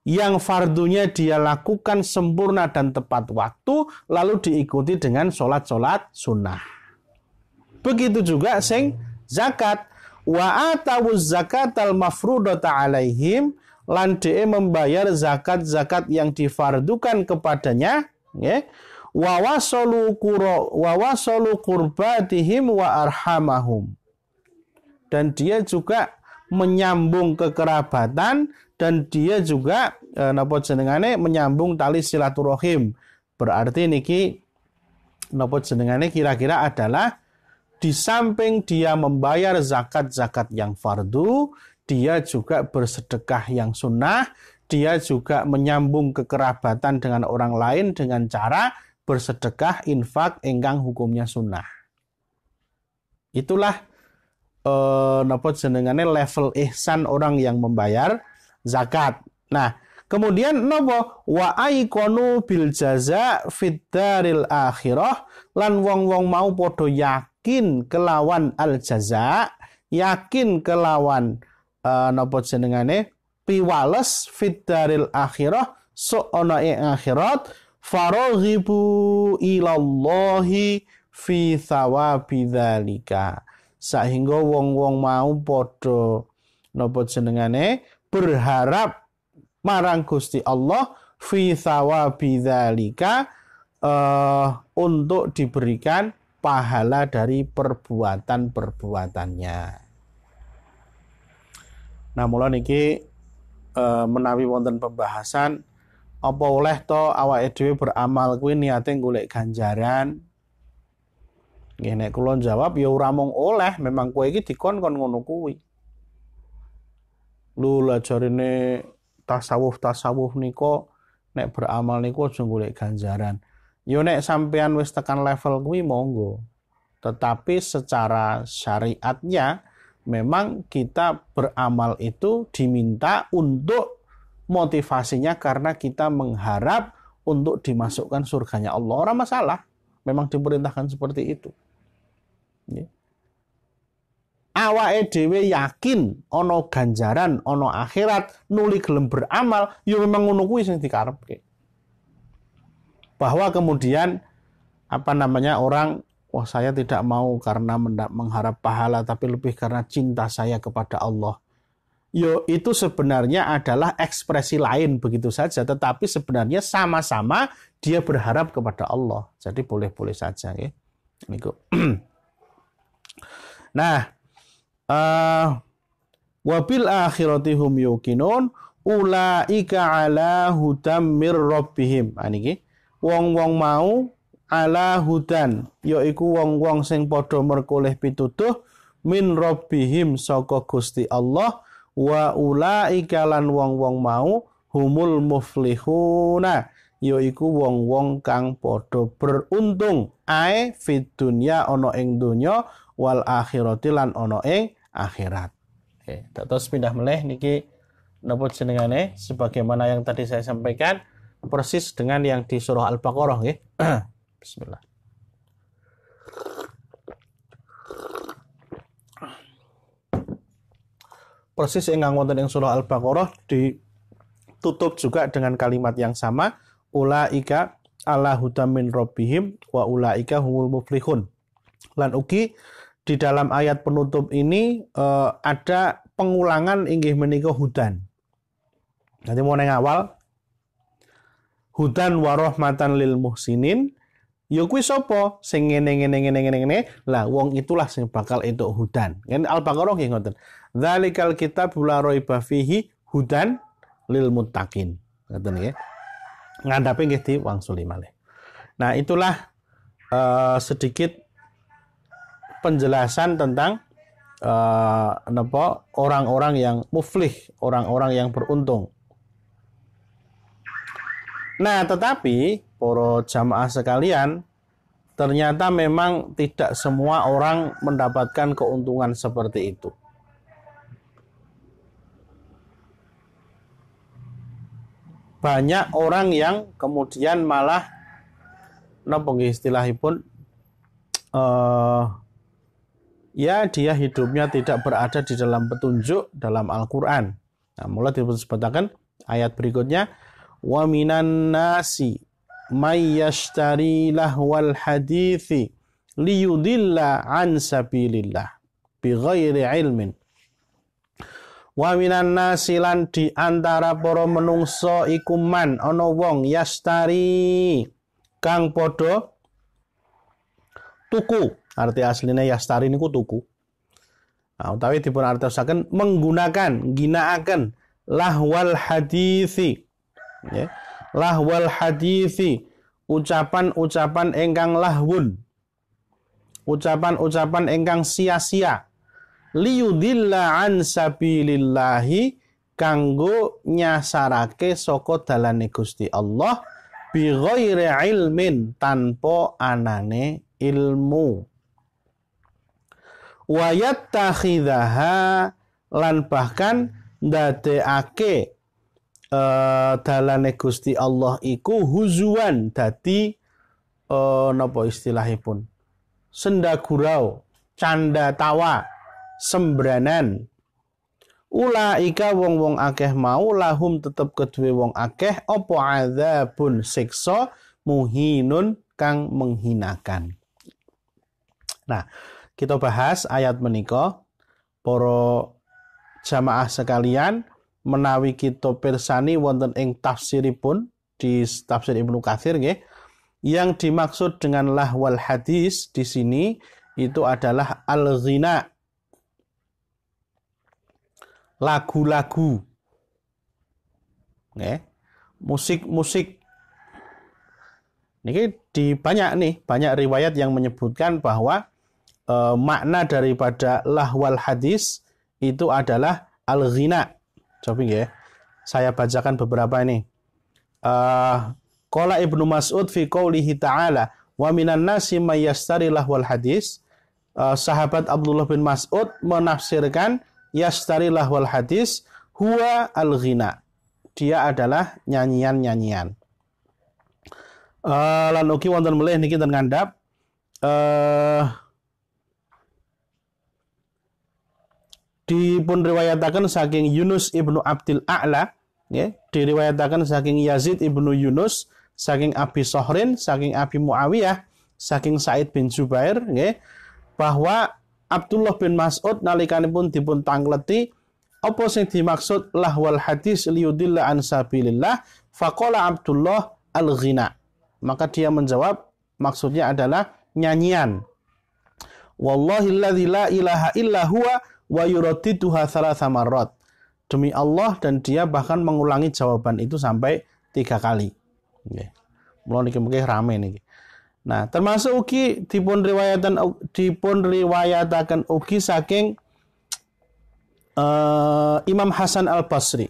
yang fardunya dia lakukan sempurna dan tepat waktu, lalu diikuti dengan sholat-sholat sunnah. Begitu juga sing zakat. Wa atawuz zakatal mafrudata alaihim, lan de membayar zakat-zakat yang difardukan kepadanya, ya. Wa wasalu qurbatihim wa arhamahum, dan dia juga menyambung kekerabatan, dan dia juga napa jenengane menyambung tali silaturahim. Berarti niki napa jenengane kira-kira adalah di samping dia membayar zakat-zakat yang fardu, dia juga bersedekah yang sunnah, dia juga menyambung kekerabatan dengan orang lain dengan cara bersedekah infak ingkang hukumnya sunnah. Itulah napa jenengane level ihsan orang yang membayar zakat. Nah, kemudian napa wa aikonu bil jaza fid daril akhirah, lan wong-wong mau padha yakin kelawan al jaza, yakin kelawan napa jenengane piwales fid daril akhirah, so ana ing akhirat, faraghibu ilallahi fi thawabi dzalika, sehingga wong-wong mau padha napa jenengane berharap marang Gusti Allah fi thawabi dzalika, untuk diberikan pahala dari perbuatan-perbuatannya. Nah, mula niki menawi wonten pembahasan apa oleh to awake dhewe beramal kuwi niate golek ganjaran. Nggih, nek kula jawab ya ora mung oleh, memang kowe iki dikon-kon ngono kuwi. Lho lah jarine tasawuf niko nek beramal niku aja golek ganjaran. Yo nek sampean wis tekan level kuwi monggo. Tetapi secara syariatnya memang kita beramal itu diminta untuk motivasinya karena kita mengharap untuk dimasukkan surganya Allah. Ora masalah. Memang diperintahkan seperti itu. Awake dhewe yakin ana ganjaran, ana akhirat, nuli gelem beramal, ya memang ngono kuwi sing dikarepke. Bahwa kemudian orang, wah saya tidak mau karena mengharap pahala, tapi lebih karena cinta saya kepada Allah. Yo, itu sebenarnya adalah ekspresi lain begitu saja, tetapi sebenarnya sama-sama dia berharap kepada Allah. Jadi boleh-boleh saja ya. Niku. Nah, wabil akhirati hum yuqinun ulaika ala hudam mir rabbihim. Niki wong-wong mau ala hudan, yaiku wong-wong sing padha merkoleh pitutuh min rabbihim saka Gusti Allah, wa ulaika lan wong-wong mau humul muflihuna, yaiku wong-wong kang padha beruntung ae fid dunya ana ing donya wal akhirati lan ana ing akhirat. Terus pindah meleh niki napa jenengane sebagaimana yang tadi saya sampaikan persis dengan yang di surah Al-Baqarah nggih. Bismillah. Persis ingkang wonten ing surah Al-Baqarah tutup juga dengan kalimat yang sama, ulaika ala hudam min rabbihim wa ulaika humul muflihun. Lan ugi di dalam ayat penutup ini ada pengulangan inggih menika hudan. Nanti mau neng awal hudan wa rahmatan lil muhsinin. Ya kuwi sapa sing ngene. Lah wong itulah sing bakal entuk hudan. Kan Al-Baqarah nggih ngoten. Dzalikal kitabul la raiba fihi hudan lil muttaqin. Ngoten nggih. Ngandhape nggih diwangsuli malih. Nah, itulah sedikit penjelasan tentang orang-orang yang muflih, orang-orang yang beruntung. Nah, tetapi para jamaah sekalian, ternyata memang tidak semua orang mendapatkan keuntungan seperti itu. Banyak orang yang kemudian malah istilahipun ya dia hidupnya tidak berada di dalam petunjuk dalam Al-Qur'an. Nah, mulai disebutkan ayat berikutnya, wa minan nasi may yashtari lahwal hadithi liyudilla an sabilillah bighairi ilmin. Wa minan nasi lan di antara para menungso iku man ana wong yastari kang padha tuku. Arti aslinya yastari niku tuku. Nah, utawi dipun artosaken menggunakan, ginakaken lahwal hadithi. Ya. Lahwal hadithi, ucapan-ucapan engkang lahwun, ucapan-ucapan engkang sia-sia, liyudilla an sabilillahi, kanggo nyasarake saka dalane Gusti Allah, bi ghairi ilmin, tanpa anane ilmu, wa yattakhidhaha, lan bahkan ndadekake dalane Gusti Allah iku huzuan, dadi napa istilahipun, senda gurau, canda tawa, sembranan. Ulaika wong-wong akeh mau lahum tetep kedue wong akeh apa adzabun siksa muhinun kang menghinakan. Nah, kita bahas ayat menika para jamaah sekalian. Menawi kita pirsani wonten ing tafsiripun di tafsir Ibnu Katsir nggih, yang dimaksud dengan lahwal hadis di sini itu adalah al-ghina, lagu-lagu, nggih, musik-musik. Niki banyak riwayat yang menyebutkan bahwa makna daripada lahwal hadis itu adalah al-ghina. Coba ya, saya bacakan beberapa ini. Qala Ibnu Mas'ud fi qoulihi ta'ala wa minan nasi may yashtari lahwal hadis. Sahabat Abdullah bin Mas'ud menafsirkan yashtari lahwal hadis huwa al-ghina. Dia adalah nyanyian-nyanyian. Lan ugi wonten melih niki ten ngandhap dipun riwayataken saking Yunus ibnu Abdil A'la, ya, diriwayataken saking Yazid ibnu Yunus, saking Abi Sohrin, saking Abi Muawiyah, saking Sa'id bin Jubair, ya, bahwa Abdullah bin Mas'ud nalikanipun dipun tangleti apa sing dimaksud lahwal hadis liyudilla an sabilillah, faqala Abdullah al-ghina. Maka dia menjawab maksudnya adalah nyanyian. Wallahilladzi la ilaha illa huwa wa yuraddiduha thalatha marrat. Demi Allah, dan dia bahkan mengulangi jawaban itu sampai 3 kali. Nggih. Mula niki mengke rame niki. Nah, termasuk ugi dipun riwayataken ugi saking Imam Hasan Al-Basri.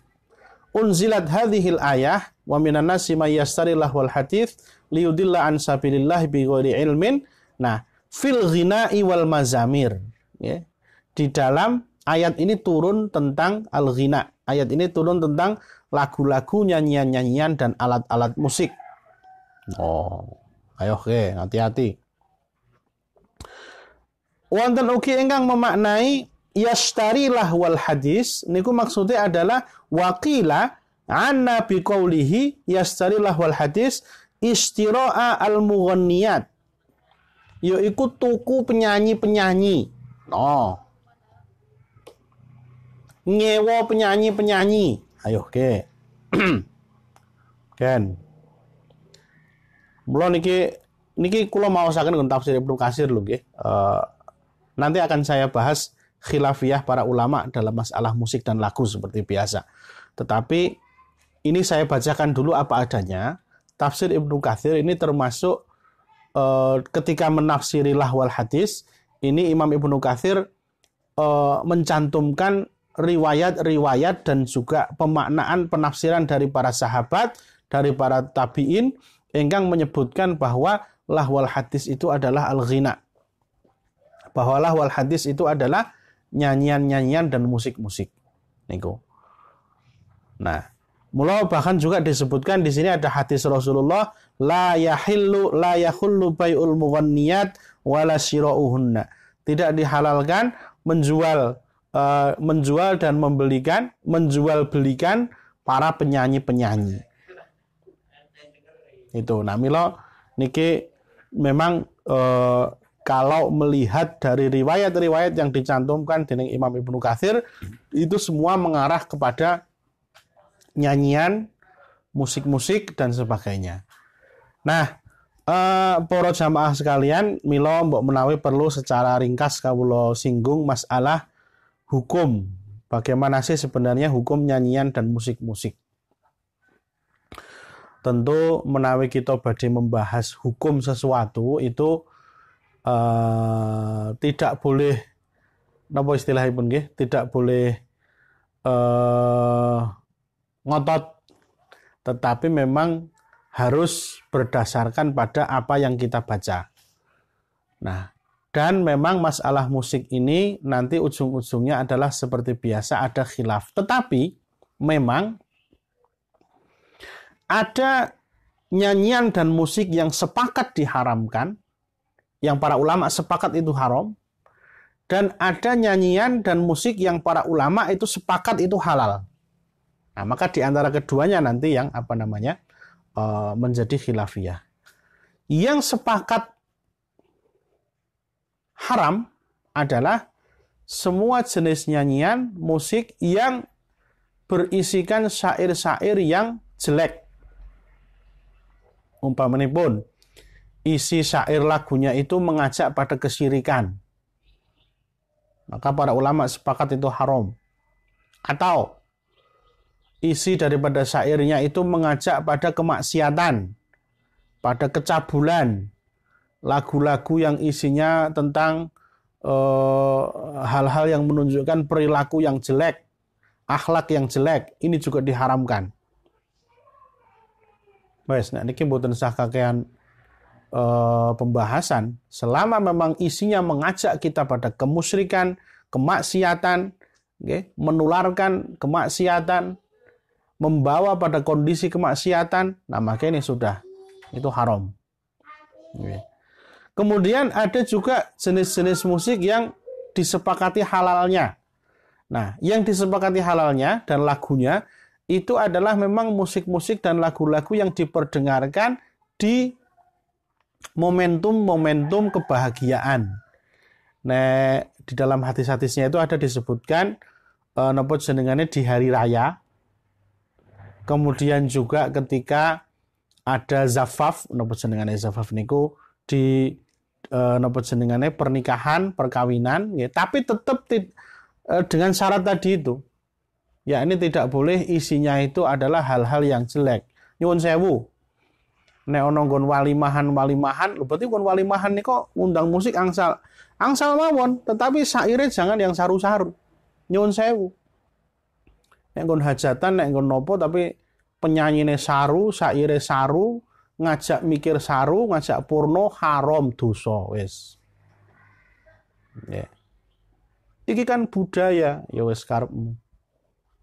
Unzilat hadhil ayah wa minan nasi may yashtari lahwal hadits liyudilla an sabilillah bighairi ilmin. Nah, fil ghina'i wal mazamir, ya. Di dalam ayat ini turun tentang al-ghina. Ayat ini turun tentang lagu-lagu, nyanyian-nyanyian dan alat-alat musik. Oh, ayo hati-hati. Wonten ugi ingkang memaknai yashtari lahwal hadis niku maksudnya adalah waqila Anna biqaulihi yastarilah wal hadis istira'a al-mughanniyat. Yaiku tuku penyanyi-penyanyi. Oh. Nyewa penyanyi-penyanyi. Ayo, oke. Ken. Mula niki kula maosaken nggon tafsir Ibnu Katsir lho nggih. Nanti akan saya bahas khilafiyah para ulama dalam masalah musik dan lagu seperti biasa. Tetapi ini saya bacakan dulu apa adanya. Tafsir Ibnu Katsir ini termasuk ketika menafsiri lahwal hadis, ini Imam Ibnu Katsir mencantumkan riwayat-riwayat dan juga pemaknaan penafsiran dari para sahabat, dari para tabi'in, ingkang menyebutkan bahwa lahwal hadis itu adalah al-ghina. Bahwa lahwal hadis itu adalah nyanyian-nyanyian dan musik-musik. Niku. Nah, mula bahkan juga disebutkan di sini ada hadis Rasulullah, la yahullu bai'ul mughanniyat wala syira'uhunna. Tidak dihalalkan menjual dan menjual belikan para penyanyi-penyanyi. Itu. Nah, mila niki memang kalau melihat dari riwayat-riwayat yang dicantumkan dening Imam Ibnu Katsir, itu semua mengarah kepada nyanyian, musik-musik dan sebagainya. Nah, para jamaah sekalian, mila mbok menawi perlu secara ringkas kawula singgung masalah hukum. Bagaimana sih sebenarnya hukum nyanyian dan musik-musik? Tentu menawi kita badhe membahas hukum sesuatu itu tidak boleh napa istilahipun nggih, tidak boleh ngotot, tetapi memang harus berdasarkan pada apa yang kita baca. Nah, dan memang masalah musik ini nanti ujung-ujungnya adalah seperti biasa ada khilaf. Tetapi memang ada nyanyian dan musik yang sepakat diharamkan, yang para ulama sepakat itu haram, dan ada nyanyian dan musik yang para ulama itu sepakat itu halal. Nah, maka di antara keduanya nanti yang menjadi khilafiyah. Yang sepakat haram adalah semua jenis nyanyian, musik yang berisikan syair-syair yang jelek. Umpamanipun, isi syair lagunya itu mengajak pada kesyirikan, maka para ulama sepakat itu haram. Atau isi daripada syairnya itu mengajak pada kemaksiatan, pada kecabulan, lagu-lagu yang isinya tentang hal-hal yang menunjukkan perilaku yang jelek, akhlak yang jelek, ini juga diharamkan. Wes, nah niki mboten sah kakean pembahasan. Selama memang isinya mengajak kita pada kemusyrikan, kemaksiatan, okay, menularkan kemaksiatan, membawa pada kondisi kemaksiatan, nah maka ini sudah, itu haram. Okay. Kemudian ada juga jenis-jenis musik yang disepakati halalnya. Nah, yang disepakati halalnya dan lagunya itu adalah memang musik-musik dan lagu-lagu yang diperdengarkan di momentum-momentum kebahagiaan. Nah, di dalam hadis-hadisnya itu ada disebutkan napa jenengane di hari raya. Kemudian juga ketika ada zafaf, napa jenengane zafaf niku di napa jenengane pernikahan, perkawinan, ya, tapi tetap dengan syarat tadi itu. Ya, ini tidak boleh isinya itu adalah hal-hal yang jelek. Nyuwun sewu. Nek ana nggon walimahan, lho berarti nggon walimahan niku ngundang musik angsal mawon, tetapi syaire jangan yang saru-saru. Nyuwun sewu. Nek nggon hajatan, nek nggon nopo tapi penyanyine saru, syaire saru, ngajak mikir saru, ngajak porno, haram dosa wis. Ya. Iki kan budaya, ya wis karepmu.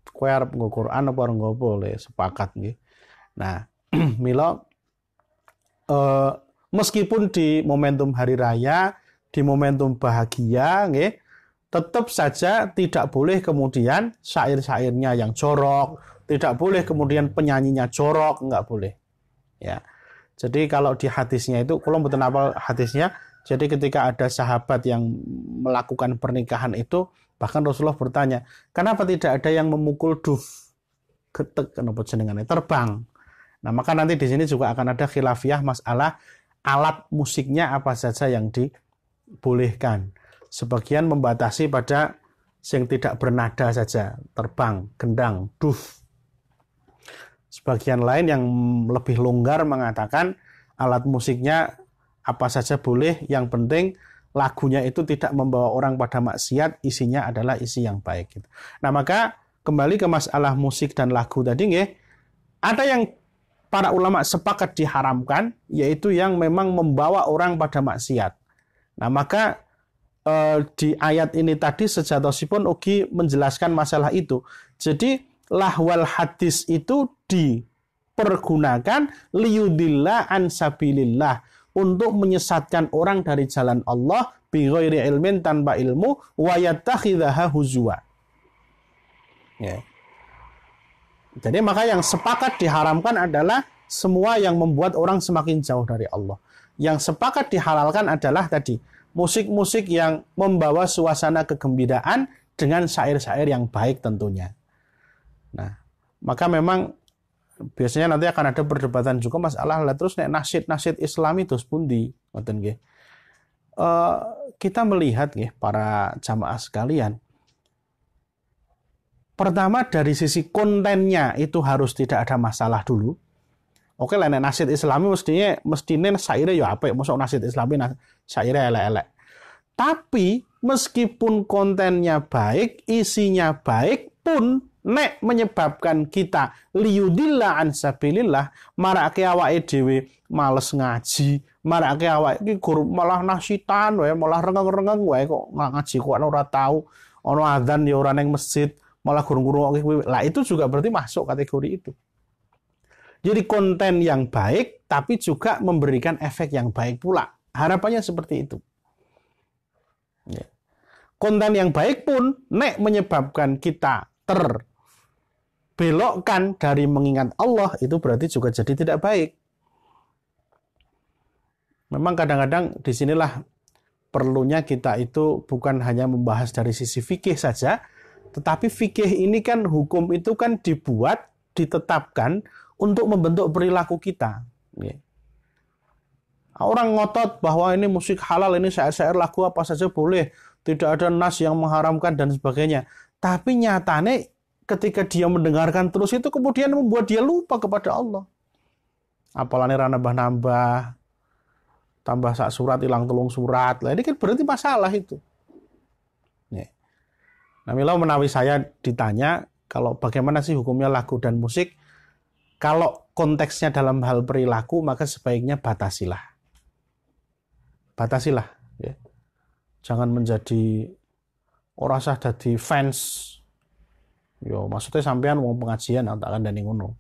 Kowe arep nggo Quran apa nggo apa le sepakat nggih. Nah, mila meskipun di momentum hari raya, di momentum bahagia nggih, tetap saja tidak boleh kemudian syair-syairnya yang jorok, Tidak boleh kemudian penyanyinya jorok, enggak boleh. Ya. Jadi kalau di hadisnya itu, kalau betul apa hadisnya, jadi ketika ada sahabat yang melakukan pernikahan itu, bahkan Rasulullah bertanya, kenapa tidak ada yang memukul duf, getek, kenapa jenengannya terbang? Nah, maka nanti di sini juga akan ada khilafiyah masalah alat musiknya apa saja yang dibolehkan. Sebagian membatasi pada yang tidak bernada saja, terbang, gendang, duf. Sebagian lain yang lebih longgar mengatakan alat musiknya apa saja boleh, yang penting lagunya itu tidak membawa orang pada maksiat, isinya adalah isi yang baik. Nah, maka kembali ke masalah musik dan lagu tadi, ada yang para ulama sepakat diharamkan, yaitu yang memang membawa orang pada maksiat. Nah, maka di ayat ini tadi sejatosipun ugi menjelaskan masalah itu. Jadi lahwal hadis itu dipergunakan liyudillah an sabilillah, untuk menyesatkan orang dari jalan Allah bi ghairi ilmin, tanpa ilmu, wa yattakhidhaha huzwa. Ya. Jadi maka yang sepakat diharamkan adalah semua yang membuat orang semakin jauh dari Allah. Yang sepakat dihalalkan adalah tadi musik-musik yang membawa suasana kegembiraan dengan syair-syair yang baik tentunya. Nah, maka memang biasanya nanti akan ada perdebatan juga masalah lah, terus nek nasyid Islam itu pundi, ngoten nggih. Kita melihat nggih para jamaah sekalian. Pertama dari sisi kontennya itu harus tidak ada masalah dulu. Oke lah, nek nasyid Islami mestine syaire ya apik, mosok nasyid Islami syaire elek-elek. Tapi meskipun kontennya baik, isinya baik pun nek menyebabkan kita liyudillah an sabilillah, marake awake dhewe males ngaji, marake awake iki guru malah nasyitan wae, malah rengeng-rengeng wae kok ngaji kok ora tahu, ana adzan ya ora ning masjid, malah guru-guru lah, itu juga berarti masuk kategori itu. Jadi konten yang baik tapi juga memberikan efek yang baik pula. Harapannya seperti itu. Ya. Konten yang baik pun nek menyebabkan kita terbelokkan dari mengingat Allah, itu berarti juga jadi tidak baik. Memang kadang-kadang disinilah perlunya kita itu bukan hanya membahas dari sisi fikih saja, tetapi fikih ini kan, hukum itu kan dibuat, ditetapkan untuk membentuk perilaku kita. Orang ngotot bahwa ini musik halal, ini syair-syair lagu apa saja boleh, tidak ada nas yang mengharamkan dan sebagainya. Tapi nyatanya ketika dia mendengarkan terus itu kemudian membuat dia lupa kepada Allah. Apalane ra nambah-nambah, tambah sak surat hilang telung surat. Lah ini kan berarti masalah itu. Nah, mila menawi saya ditanya kalau bagaimana sih hukumnya lagu dan musik, kalau konteksnya dalam hal perilaku, maka sebaiknya batasilah. Batasilah. Ya. Jangan menjadi ora sah dadi fans. Yo, maksudnya sampean wong pengajian tak kandhani ngono.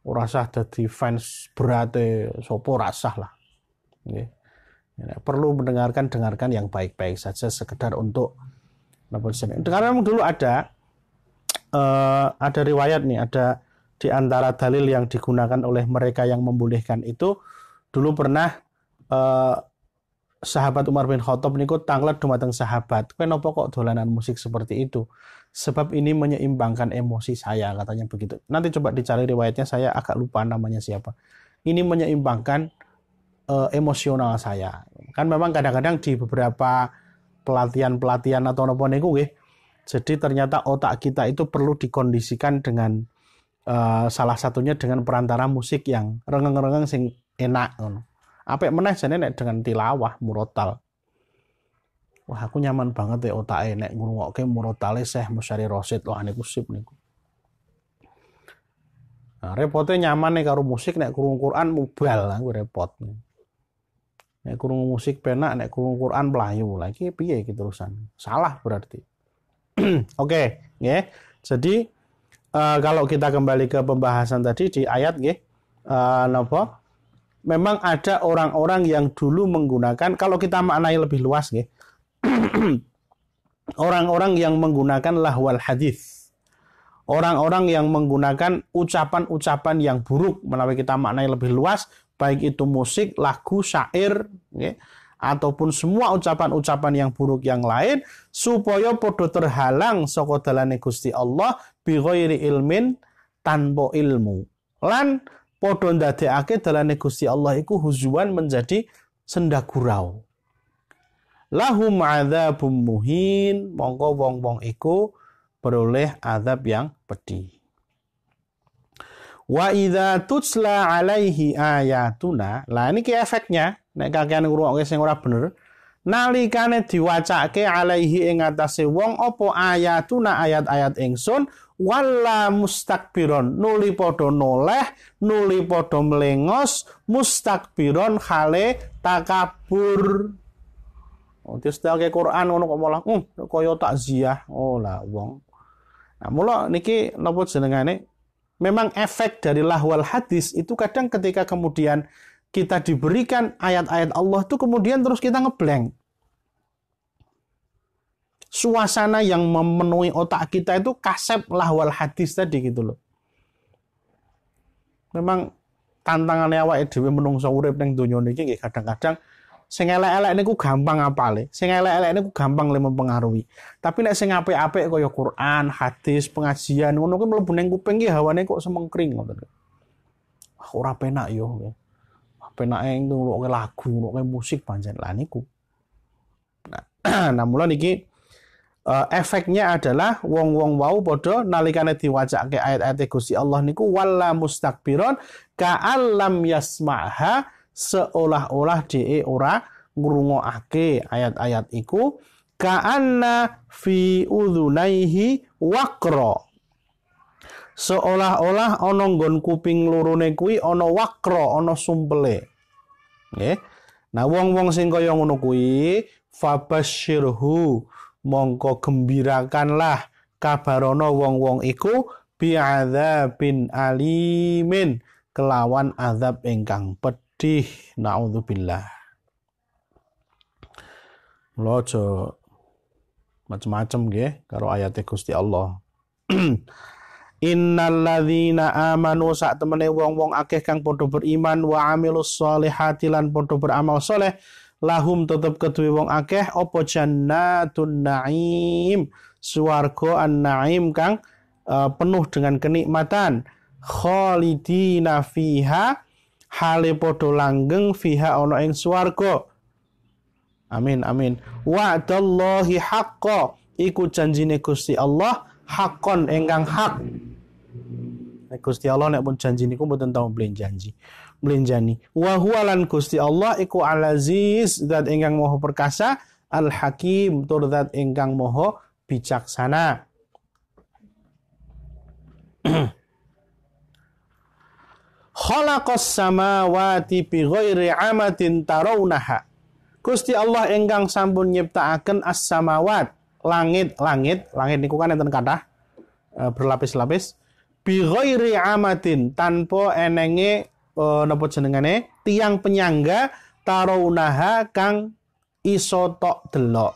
Ora sah dadi fans berate sapa ora sah lah. Nggih. Ya, perlu dengarkan yang baik-baik saja, sekedar untuk karena memang dulu ada riwayat nih, ada di antara dalil yang digunakan oleh mereka yang membolehkan itu, dulu pernah sahabat Umar bin Khattab niku tanglet dumateng sahabat, kenapa kok dolanan musik seperti itu? Sebab ini menyeimbangkan emosi saya, katanya begitu. Nanti coba dicari riwayatnya, saya agak lupa namanya siapa. Ini menyeimbangkan emosional saya. Kan memang kadang-kadang di beberapa pelatihan atau apa niku nggih. Jadi ternyata otak kita itu perlu dikondisikan dengan salah satunya dengan perantara musik yang rengeng-rengeng sing enak ngono. Apik meneh jane nek dengan tilawah murotal. Wah, aku nyaman banget ya otake nek ngrungokke murotale Syekh Musyari Rasyid. Wah, niku sip niku. Nah, repote nyaman nek karo musik, nek krungu Quran mubal, aku repot. Nek krungu musik penak, nek krungu Quran mlayu. Lah iki piye iki terusan? Salah berarti. Oke, nggih. Jadi kalau kita kembali ke pembahasan tadi di ayat nggih, napa? Memang ada orang-orang yang dulu menggunakan, kalau kita maknai lebih luas nggih, orang-orang yang menggunakan lahwal hadis Orang-orang yang menggunakan ucapan-ucapan yang buruk, menawi kita maknai lebih luas, baik itu musik, lagu, syair, ya, ataupun semua ucapan-ucapan yang buruk yang lain, supaya podo terhalang saka dalane Gusti Allah bi ghairi ilmin, tanpa ilmu. Lan podo ndadekake dalane Gusti Allah iku huzuan menjadi sendagurau. Lahum adzabum muhin, mongko wong-wong iku beroleh azab yang pedih. Wa idza tutsla alaihi ayatuna, lah ini ki efeknya nek kakean ngrungokke sing ora bener, nalikane diwacake alaihi ing atase wong apa ayatuna ayat-ayat ingsun, wala mustakbiron, nuli padha noleh, nuli padha mlengos, mustakbiron hale takabur. Oh, distelke Quran ngono kok malah kaya takziah. Oh lah wong. Nah, mula niki napa jenengane? Memang efek dari lahwal hadis itu kadang ketika kemudian kita diberikan ayat-ayat Allah itu kemudian terus kita ngeblank. Suasana yang memenuhi otak kita itu kasep lahwal hadis tadi gitu loh. Memang tantangannya awake dhewe menungso urip ning donya niki nggih kadang-kadang sing elek-elek niku gampang apale, sing elek-elek niku gampang le mempengaruhi. Tapi nek sing apik-apik kaya Quran, hadis, pengajian ngono kuwi mlebu ning kuping ki hawane kok semengkring ngoten. Ora penak yo. Penake ngrungokke lagu, ngrungokke musik pancen lah niku. Nah, mula niki efeknya adalah wong-wong wau padha nalikane diwacake ayat-ayat Gusti Allah niku walla mustakbiron ka'allam yasma'ha, seolah-olah dhek ora ngrungokake ayat-ayat iku, ka'anna fi udhunaihi waqra, seolah-olah ana nggon kuping lorone kuwi ana waqra, ana sumpele. Nggih. Nah, wong-wong sing kaya ngono kuwi fabasyirhu, mongko gembirakanlah kabarono wong-wong iku bi'adzabin alimin, kelawan azab ingkang pedih. Naudzubillah. Mula aja macem-macem nggih karo ayat Gusti Allah. Innalladzina amanu, sak temene wong-wong akeh kang padha beriman, wa amilus sholihati lan padha beramal saleh, lahum tetep kedue wong akeh apa jannatun naim, swarga an-naim kang penuh dengan kenikmatan, khalidina fiha, hale padha langgeng fiha ana ing swarga. Amin amin. Wa'dallahi haqqo, iku janjine Gusti Allah haqqon ingkang hak. Nek Gusti Allah nek pun janji niku mboten tau mlenjani. Wa huwa lan Gusti Allah iku al-aziz, zat ingkang maha perkasa, al-hakim, tur zat ingkang maha bijaksana. Khalaqas samawati bi ghairi amatin tarawnaha. Gusti Allah ingkang sampun nyiptakaken as-samawat, langit niku kan enten kathah berlapis-lapis, bi ghairi amatin, tanpa enenge napa jenengane tiang penyangga, tarawnaha kang iso tok delok.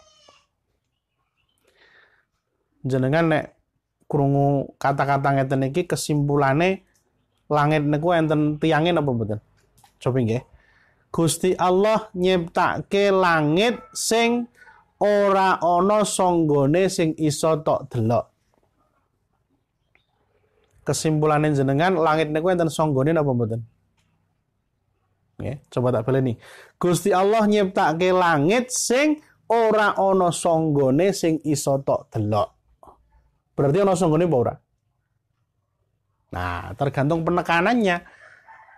Jenengan nek krungu kata-kata ngeten iki kesimpulane langit niku enten tiange napa mboten? Coba nggih. Gusti Allah nyiptake langit sing ora ana sanggone sing iso tok delok. Kesimpulane jenengan langit niku enten sanggone napa mboten? Nggih, coba tak baleni. Gusti Allah nyiptake langit sing ora ana sanggone sing iso tok delok. Berarti ana sanggone apa ora? Nah, tergantung penekanannya.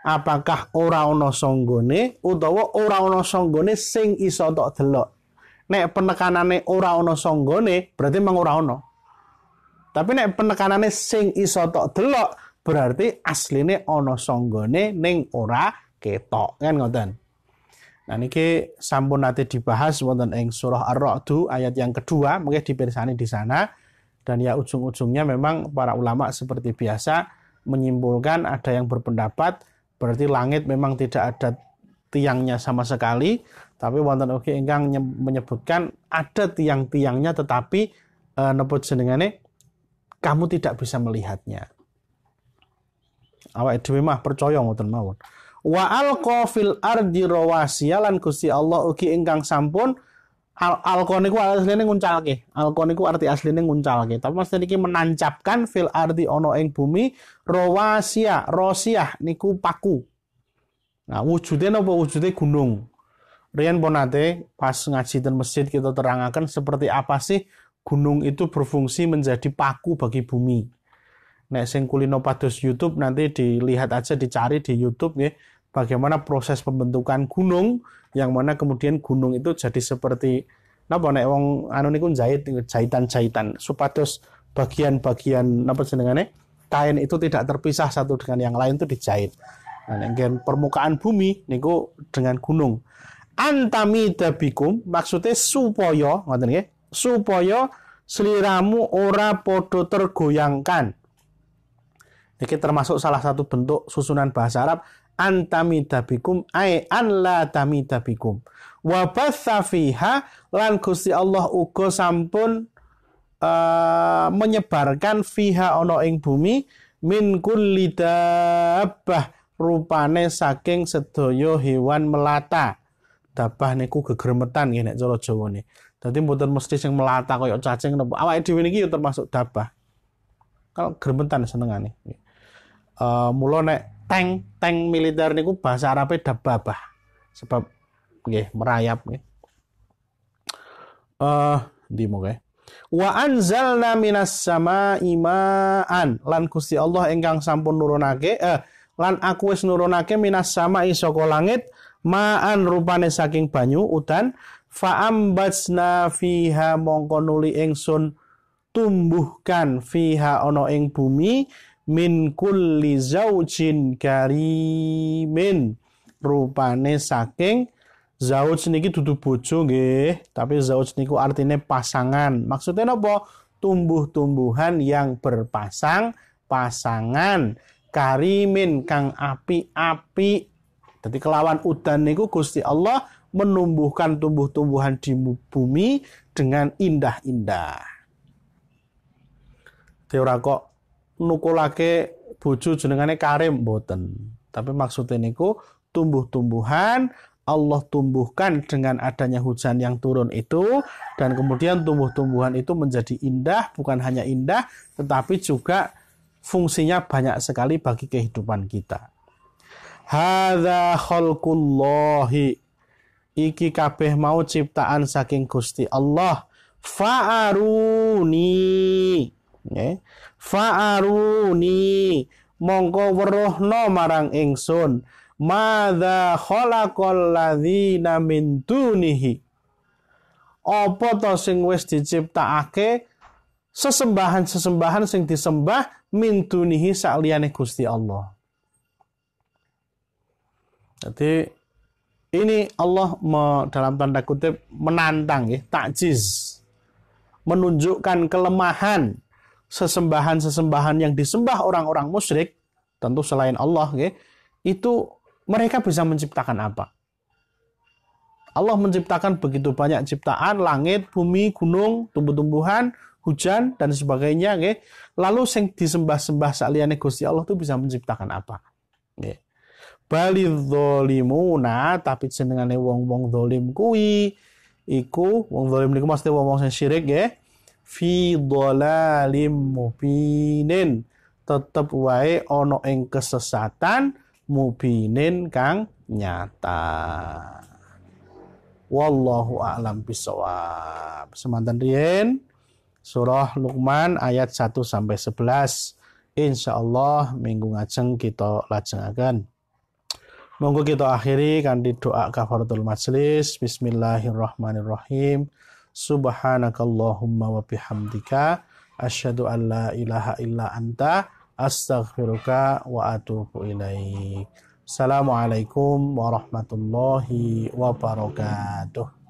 Apakah ora ana sanggone utawa ora ana sanggone sing iso tok delok. Nek penekanane ora ana sanggone, berarti memang ora ana. Tapi nek penekanane sing iso tok delok, berarti asline ana sanggone ning ora ketok, kan ngoten. Nah niki sampun nate dibahas wonten ing surah Ar-Ra'd ayat yang kedua, mungkin dipirsani di sana. Dan ya ujung-ujungnya memang para ulama seperti biasa menyimpulkan, ada yang berpendapat berarti langit memang tidak ada tiangnya sama sekali, tapi wonten ugi ingkang menyebutkan ada tiang-tiangnya tetapi napa jenengane kamu tidak bisa melihatnya. Awake dhewe mah percaya ngoten mawon. Wa alqa fil ardi rawasiya lan Gusti Allah ugi ingkang sampun alqa niku asline nguncalke. Alqa niku arti asline nguncalke. Tapi maksud niki menancapkan fil ardi ana ing bumi rawasiya, rosiyah niku paku. Nah, wujudnya apa? Wujudnya gunung. Rian ponate pas ngaji di masjid kita terangkan seperti apa sih gunung itu berfungsi menjadi paku bagi bumi. Nek sing kulino pados YouTube nanti dilihat aja, dicari di YouTube ya, bagaimana proses pembentukan gunung yang mana kemudian gunung itu jadi seperti napa nek wong anu niku jahitan-jahitan supados bagian-bagian napa jenengane kain itu tidak terpisah satu dengan yang lain itu dijahit. Nah, nek permukaan bumi niku dengan gunung. Antamida bikum maksudnya supaya ngoten nggih, supaya sliramu ora padha tergoyangkan. Ini termasuk salah satu bentuk susunan bahasa Arab antamida bikum ay an la tamida bikum. Wa batsa fiha lan Gusti Allah uga sampun menyebarkan fiha ana ing bumi min kulli dabbah rupane saking sedaya hewan melata. Dabah niku gegremetan nggih nek cara Jawane. Dadi mboten mesti sing melata kaya cacing napa. Awake dhewe niki ya termasuk dabah. Kalau gremetan senengane. Mula nek tank militer niku bahasa Arabe dabbah. Sebab nggih merayap nggih. Ndi moga. Wa anzalna minas samaa'i ma'an lan Gusti Allah ingkang sampun nurunake lan aku wis nurunake minas samaa'i saka langit ma'an rupane saking banyu udan fa'ambatsna fiha mongko nuli ingsun tumbuhkan fiha ana ing bumi min kulli zaujin karimin rupane saking zauj niki dudu bojo nggih tapi zauj niku artine pasangan maksudnya napa tumbuh-tumbuhan yang pasangan karimin kang api-api. Jadi kelawan udan niku Gusti Allah menumbuhkan tumbuh-tumbuhan di bumi dengan indah-indah. Ora kok nukulake bojo jenengane Karim mboten. Tapi maksudnya niku tumbuh-tumbuhan Allah tumbuhkan dengan adanya hujan yang turun itu dan kemudian tumbuh-tumbuhan itu menjadi indah, bukan hanya indah tetapi juga fungsinya banyak sekali bagi kehidupan kita. Hadza khalqullahi iki kabeh mau ciptaan saking Gusti Allah. Fa'aruni Fa'aruni mongko weruhna marang ingsun madza khalaqal ladzina min dunihi apa to sing wis diciptakake sesembahan-sesembahan sing disembah min dunihi saliyane Gusti Allah. Jadi ini Allah dalam tanda kutip menantang ya, takjiz, menunjukkan kelemahan sesembahan-sesembahan yang disembah orang-orang musyrik, tentu selain Allah ya, itu mereka bisa menciptakan apa? Allah menciptakan begitu banyak ciptaan, langit, bumi, gunung, tumbuh-tumbuhan, hujan dan sebagainya ya. Lalu sing disembah-sembah saliyane Gusti Allah itu bisa menciptakan apa? Ya. Balidz zalimuna tapi jenengane wong-wong zalim kuwi iku wong zalim niku mesti wong-wong sing syirik nggih fi dhalalim mubinin tetep wae ana ing kesesatan mubinin kang nyata. Wallahu a'lam bishawab. Semanten riyen surah Luqman ayat 1 sampai 11. Insyaallah minggu ngajeng kita lajengaken. Monggo kita akhiri kanthi doa kafaratul majlis. Bismillahirrahmanirrahim. Subhanakallahumma wa bihamdika asyhadu an la ilaha illa anta astaghfiruka wa atubu ilaik. Assalamualaikum warahmatullahi wabarakatuh.